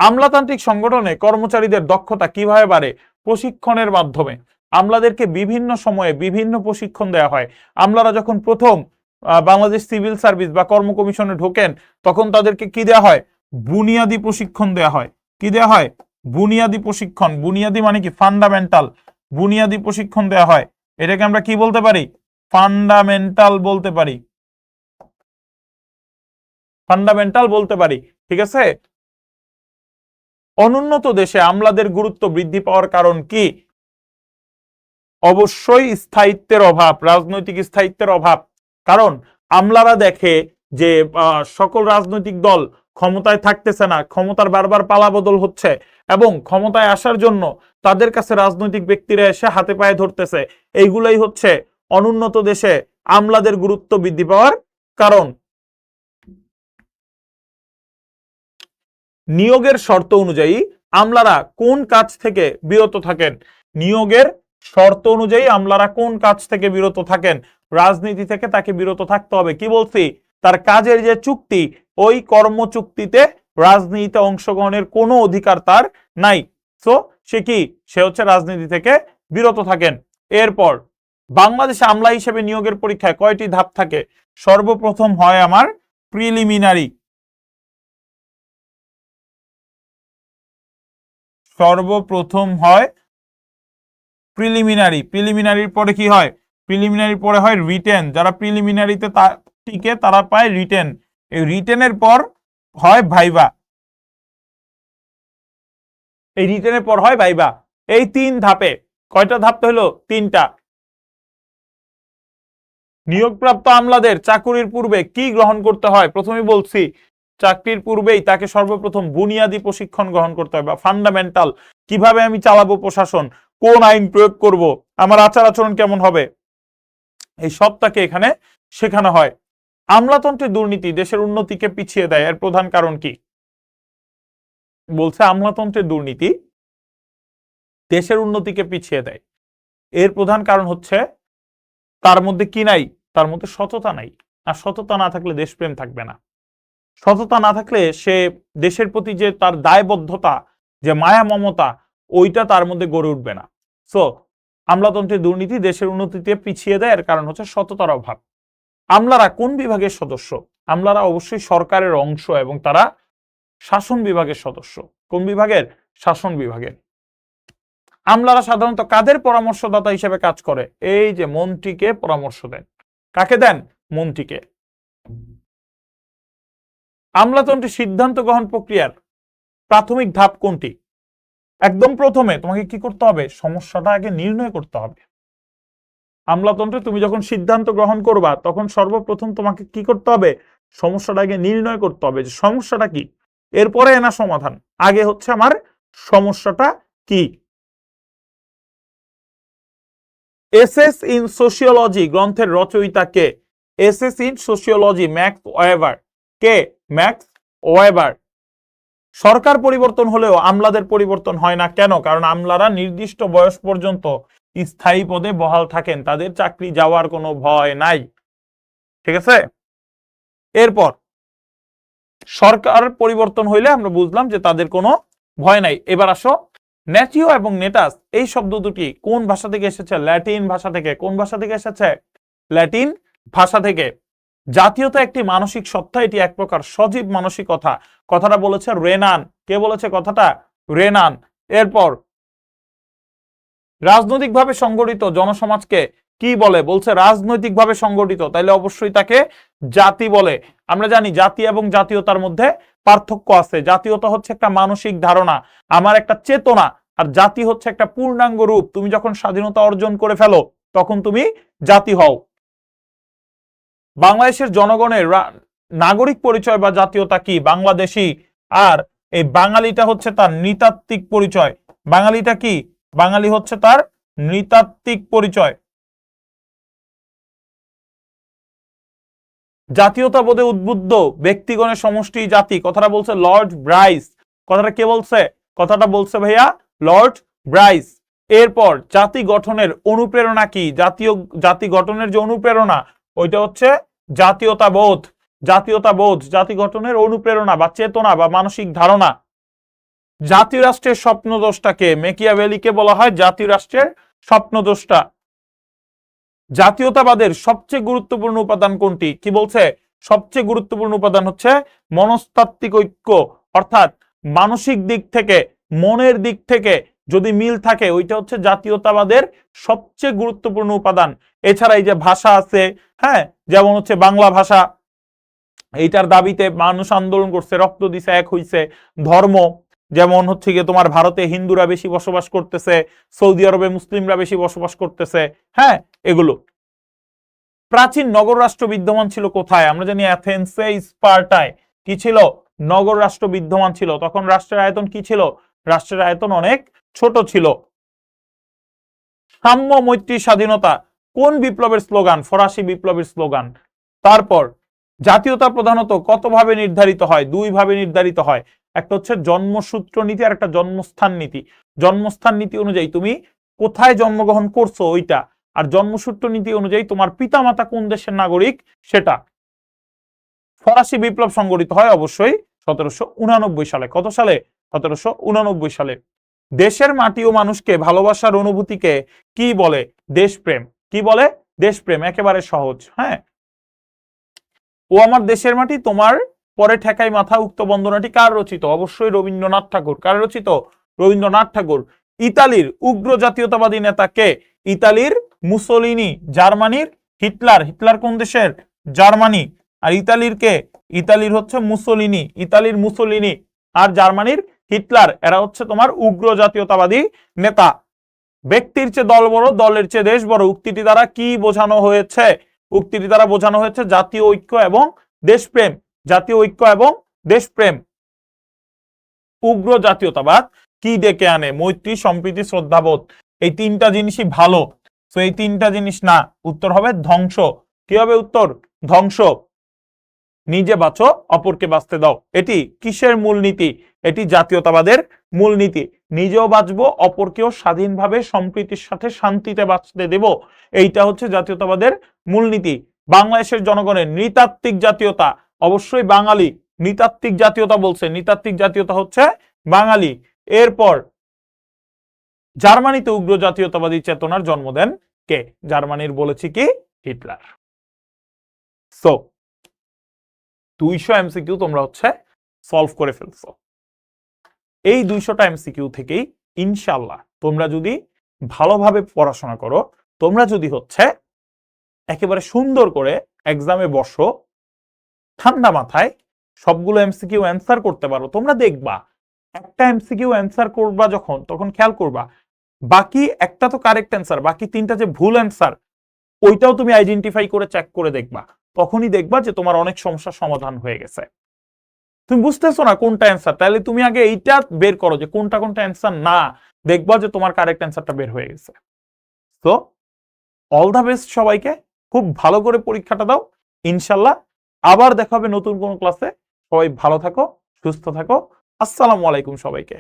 আমলাতান্ত্রিক সংগঠনে কর্মচারীদের দক্ষতা কিভাবে বাড়ে? প্রশিক্ষণের মাধ্যমে। আমলাদেরকে বিভিন্ন সময়ে বিভিন্ন প্রশিক্ষণ দেওয়া হয়। আমলারা যখন প্রথম বাংলাদেশ সিভিল সার্ভিস বা কর্ম কমিশনে ঢোকেন, তখন তাদেরকে কি দেওয়া হয়? বুনিয়াদী প্রশিক্ষণ দেওয়া হয়। কি দেওয়া হয়? বুনিয়াদী প্রশিক্ষণ। বুনিয়াদী মানে কি? ফান্ডামেন্টাল। বুনিয়াদী প্রশিক্ষণ দেওয়া হয়। এটাকে আমরা কি বলতে পারি? ফান্ডামেন্টাল বলতে পারি। ফান্ডামেন্টাল বলতে পারি। ঠিক আছে। অনুন্নত দেশে আমলাদের গুরুত্ব বৃদ্ধি পাওয়ার কারণ কি? অবশ্যই স্থায়িত্বের অভাব, রাজনৈতিক স্থায়িত্বের অভাব। কারণ আমলারা দেখে যে সকল রাজনৈতিক দল ক্ষমতায় থাকতেছে না, ক্ষমতার বারবার পালাবদল হচ্ছে, এবং ক্ষমতায় আসার জন্য তাদের কাছে রাজনৈতিক ব্যক্তিরা এসে হাতে পায়ে ধরতেছে। এইগুলাই হচ্ছে অনুন্নত দেশে আমলাদের গুরুত্ব বৃদ্ধি পাওয়ার কারণ। নিয়োগের শর্ত অনুযায়ী আমলারা কোন কাজ থেকে বিরত থাকেন? নিয়োগের শর্ত অনুযায়ী আমলারা কোন কাজ থেকে বিরত থাকেন? রাজনীতি থেকে তাকে বিরত থাকতে হবে। কি বলছি? তার কাজের যে চুক্তি, ওই কর্মচুক্তিতে রাজনীতিতে অংশগ্রহণের কোনো অধিকার তার নাই। সো সে কি? সে হচ্ছে রাজনীতি থেকে বিরত থাকেন। এরপর বাংলাদেশে আমলা হিসেবে নিয়োগের পরীক্ষায় কয়টি ধাপ থাকে? সর্বপ্রথম হয় আমার প্রিলিমিনারি। সর্বপ্রথম হয় প্রিলিমিনারি। প্রিলিমিনারির পরে কি হয়? প্রিলিমিনারির পরে হয় রিটেন। যারা প্রিলিমিনারিতে টিকে তারা পায় রিটেন। এই রিটেনের পর হয় ভাইবা। এই রিটেনের পর হয় ভাইবা। এই 3 ধাপে। কয়টা ধাপ হলো? 3টা। নিয়োগপ্রাপ্ত আমলাদের চাকুরির পূর্বে কি গ্রহণ করতে হয়? প্রথমেই বলছি, চাকরির পূর্বেই তাকে সর্বপ্রথম বুনিয়াদী প্রশিক্ষণ গ্রহণ করতে হয়, বা ফান্ডামেন্টাল। কিভাবে আমি চালাবো প্রশাসন, কোন আইন প্রয়োগ করব, আমার আচার আচরণ কেমন হবে, এই সব তাকে এখানে শেখানো হয়। আমলাতন্ত্রের দুর্নীতি দেশের উন্নতিকে পিছিয়ে দেয়, এর প্রধান কারণ কি? বলছে আমলাতন্ত্রের দুর্নীতি দেশের উন্নতিকে পিছিয়ে দেয়, এর প্রধান কারণ হচ্ছে তার মধ্যে কি নাই? তার মধ্যে সততা নাই। আর সততা না থাকলে দেশপ্রেম থাকবে না। সততা না থাকলে সে দেশের প্রতি যে তার দায়বদ্ধতা, যে মায়া মমতা, ওইটা তার মধ্যে গড়ে উঠবে না। সো আমলাতন্ত্রের দুর্নীতি দেশের উন্নতিতে পিছিয়ে দেয়, এর কারণ হচ্ছে সততার অভাব। আমলারা কোন বিভাগের সদস্য? আমলারা অবশ্যই সরকারের অংশ, এবং তারা শাসন বিভাগের সদস্য। কোন বিভাগের? শাসন বিভাগের। আমলারা সাধারণত কাদের পরামর্শদাতা হিসেবে কাজ করে? এই যে মন্ত্রীকে পরামর্শ দেন। কাকে দেন? মন্ত্রীকে। আমলাতন্ত্রের সিদ্ধান্ত গ্রহণ প্রক্রিয়ার প্রাথমিক ধাপ কোনটি? একদম প্রথমে তোমাকে কি করতে হবে? সমস্যাটা আগে নির্ণয় করতে হবে। আমলাতন্ত্রে তুমি যখন সিদ্ধান্ত গ্রহণ করবা, তখন সর্বপ্রথম তোমাকে কি করতে হবে? সমস্যাটা আগে নির্ণয় করতে হবে, যে সমস্যাটা কি। এরপরে এনা সমাধান। আগে হচ্ছে আমার সমস্যাটা কি। এসএস ইন সোশিওলজি গ্রন্থের রচয়িতা কে? Essays in sociology Max Weber. কে? Max Weber. সরকার পরিবর্তন হলেও আমলাদের পরিবর্তন হয় না, কেন? কারণ আমলারা নির্দিষ্ট বয়স পর্যন্ত স্থায়ী পদে বহাল থাকেন, তাদের চাকরি যাওয়ার কোনো ভয় নাই। ঠিক আছে। এরপর সরকার পরিবর্তন হইলে আমরা বুঝলাম যে তাদের কোনো ভয় নাই। এবার আসো, ন্যাটিও এবং নেটাস এই শব্দ দুটি কোন ভাষা থেকে এসেছে? ল্যাটিন ভাষা থেকে। কোন ভাষা থেকে এসেছে? ল্যাটিন ভাষা থেকে। জাতীয়তা একটি মানসিক সত্তা, এটি এক প্রকার সজীব মানসিকতা। কথাটা বলেছে রেনান। কে বলেছে কথাটা? রেনান। এরপর রাজনৈতিকভাবে সংগঠিত জনসমাজকে কি বলে? বলছে রাজনৈতিকভাবে সংগঠিত, তাইলে অবশ্যই তাকে জাতি বলে। আমরা জানি জাতি এবং জাতীয়তার মধ্যে পার্থক্য আছে। জাতীয়তা হচ্ছে একটা মানসিক ধারণা, আমার একটা চেতনা, আর জাতি হচ্ছে একটা পূর্ণাঙ্গ রূপ। তুমি যখন স্বাধীনতা অর্জন করে ফেলো, তখন তুমি জাতি হও। বাংলাদেশের জনগণের নাগরিক পরিচয় বা জাতীয়তা কি? বাংলাদেশী। আর এই বাঙালিটা হচ্ছে তার নৃতাত্ত্বিক পরিচয়। বাঙালিটা কি? বাঙালি হচ্ছে তার নৃতাত্ত্বিক পরিচয়। জাতীয়তাবোধে উদ্বুদ্ধ ব্যক্তিগণের সমষ্টি জাতি, কথাটা বলছে লর্ড ব্রাইস। কথাটা কে বলছে? কথাটা বলছে ভাইয়া লর্ড ব্রাইস। এরপর জাতি গঠনের অনুপ্রেরণা কি? জাতি গঠনের যে অনুপ্রেরণা ওইটা হচ্ছে জাতীয়তাবোধ। জাতীয়তাবোধ জাতি গঠনের অনুপ্রেরণা বা চেতনা বা মানসিক ধারণা। জাতীয় রাষ্ট্রের স্বপ্নদ্রষ্টাকে মেকিয়াভেলিকে বলা হয় জাতীয় রাষ্ট্রের স্বপ্নদ্রষ্টা। জাতীয়তাবাদের সবচেয়ে গুরুত্বপূর্ণ উপাদান কোনটি? কি বলছে? সবচেয়ে গুরুত্বপূর্ণ উপাদান হচ্ছে মনস্তাত্ত্বিক ঐক্য, অর্থাৎ মানসিক দিক থেকে, মনের দিক থেকে যদি মিল থাকে ওইটা হচ্ছে জাতীয়তাবাদের সবচেয়ে গুরুত্বপূর্ণ উপাদান। এছাড়া এই যে ভাষা আছে, হ্যাঁ, যেমন হচ্ছে বাংলা ভাষা, এইটার দাবিতে মানুষ আন্দোলন করছে, রক্ত দিছে, এক হইছে। ধর্ম, যেমন হচ্ছে গিয়ে তোমার ভারতে হিন্দুরা বেশি বসবাস করতেছে, সৌদি আরবে মুসলিমরা বেশি বসবাস করতেছে, হ্যাঁ, এগুলো। প্রাচীন নগর রাষ্ট্র বিদ্যমান ছিল কোথায়? আমরা জানি অ্যাথেন্সে, স্পার্টায় কি ছিল? নগর রাষ্ট্র বিদ্যমান ছিল। তখন রাষ্ট্রের আয়তন কি ছিল? রাষ্ট্রের আয়তন অনেক ছোট ছিল। সাম্য, মৈত্রী, স্বাধীনতা কোন বিপ্লবের স্লোগান? ফরাসি বিপ্লবের স্লোগান। তারপর জাতীয়তা প্রধানত কত ভাবে নির্ধারিত হয়? দুই ভাবে নির্ধারিত হয়। একটা হচ্ছে জন্মসূত্র নীতি আর একটা জন্মস্থান নীতি। জন্মস্থান নীতি অনুযায়ী তুমি কোথায় জন্মগ্রহণ করছো ওইটা, আর জন্মসূত্র নীতি অনুযায়ী তোমার পিতামাতা কোন দেশের নাগরিক সেটা। ফরাসি বিপ্লব সংগঠিত হয় অবশ্যই 1789 সালে। কত সালে? 1789 সালে। দেশের মাটি ও মানুষকে ভালোবাসার অনুভূতিকে কি বলে? দেশপ্রেম। কি বলে? দেশপ্রেম। একেবারে সহজ। হ্যাঁ, ও আমার দেশের মাটি তোমার পরে ঠেকাই মাথা, উক্ত বন্দনাটি কার রচিত? অবশ্যই রবীন্দ্রনাথ ঠাকুর। কার রচিত? রবীন্দ্রনাথ ঠাকুর। ইতালির উগ্র জাতীয়তাবাদী নেতা কে? ইতালির মুসোলিনি। জার্মানির হিটলার। হিটলার কোন দেশের? জার্মানি। আর ইতালির কে? ইতালির হচ্ছে মুসোলিনি। ইতালির মুসোলিনি আর জার্মানির হিটলার, এরা হচ্ছে তোমার উগ্র জাতীয়তাবাদী নেতা। ব্যক্তির চেয়ে দল বড়, দলের চেয়ে দেশ বড় উক্তিটি দ্বারা কি বোঝানো হয়েছে? উক্তিটি দ্বারা বোঝানো হয়েছে জাতীয় ঐক্য এবং দেশপ্রেম। জাতীয় ঐক্য এবং দেশপ্রেম। উগ্র জাতীয়তাবাদ কি ডেকে আনে? মৈত্রী, সম্প্রীতি, শ্রদ্ধাবোধ। এই তিনটা জিনিসই ভালো। তো এই তিনটা জিনিস না, উত্তর হবে ধ্বংস। কি হবে উত্তর? ধ্বংস। নিজে বাঁচো, অপরকে বাঁচতে দাও। এটি কিসের মূলনীতি? এটি জাতীয়তাবাদের মূলনীতি। নিজেও বাঁচবো, অপরকেও স্বাধীনভাবে সম্প্রীতির সাথে শান্তিতে বাঁচতে দেব, এইটা হচ্ছে জাতীয়তাবাদের মূলনীতি। বাংলাদেশের জনগণের নৃতাত্ত্বিক জাতীয়তা অবশ্যই বাঙালি। নৃতাত্ত্বিক জাতীয়তা বলছে, নৃতাত্ত্বিক জাতীয়তা হচ্ছে বাঙালি। এরপর জার্মানিতে উগ্র জাতীয়তাবাদী চেতনার জন্ম দেন কে? জার্মানির বলেছি কি? হিটলার। সো 200 এমসিকিউ তোমরা হচ্ছে সলভ করে ফেলছো। এই 200টা এমসিকিউ থেকেই ইনশাআল্লাহ তোমরা যদি ভালোভাবে পড়াশোনা করো, তোমরা যদি হচ্ছে একেবারে সুন্দর করে এক্সামে বসো, ঠান্ডা মাথায় সবগুলো এমসিকিউ অ্যান্সার করতে পারো, তোমরা দেখবা একটা এমসিকিউ অ্যান্সার করবা যখন, তখন খেয়াল করবা বাকি একটা তো কারেক্ট অ্যান্সার, বাকি তিনটা যে ভুল অ্যান্সার ওইটাও তুমি আইডেন্টিফাই করে চেক করে দেখবা। তখনই দেখবা যে তোমার অনেক সমস্যার সমাধান হয়ে গেছে। তুমি বুঝতেছো না কোনটা অ্যান্সার, তাহলে তুমি আগে এইটা বের করো যে কোনটা কোনটা অ্যান্সার না, দেখবা যে তোমার কারেক্ট অ্যান্সারটা বের হয়ে গেছে। তো অল দা বেস্ট সবাইকে, খুব ভালো করে পরীক্ষাটা দাও। ইনশাল্লাহ আবার দেখা হবে নতুন কোনো ক্লাসে। সবাই ভালো থাকো, সুস্থ থাকো। আসসালামু আলাইকুম সবাইকে।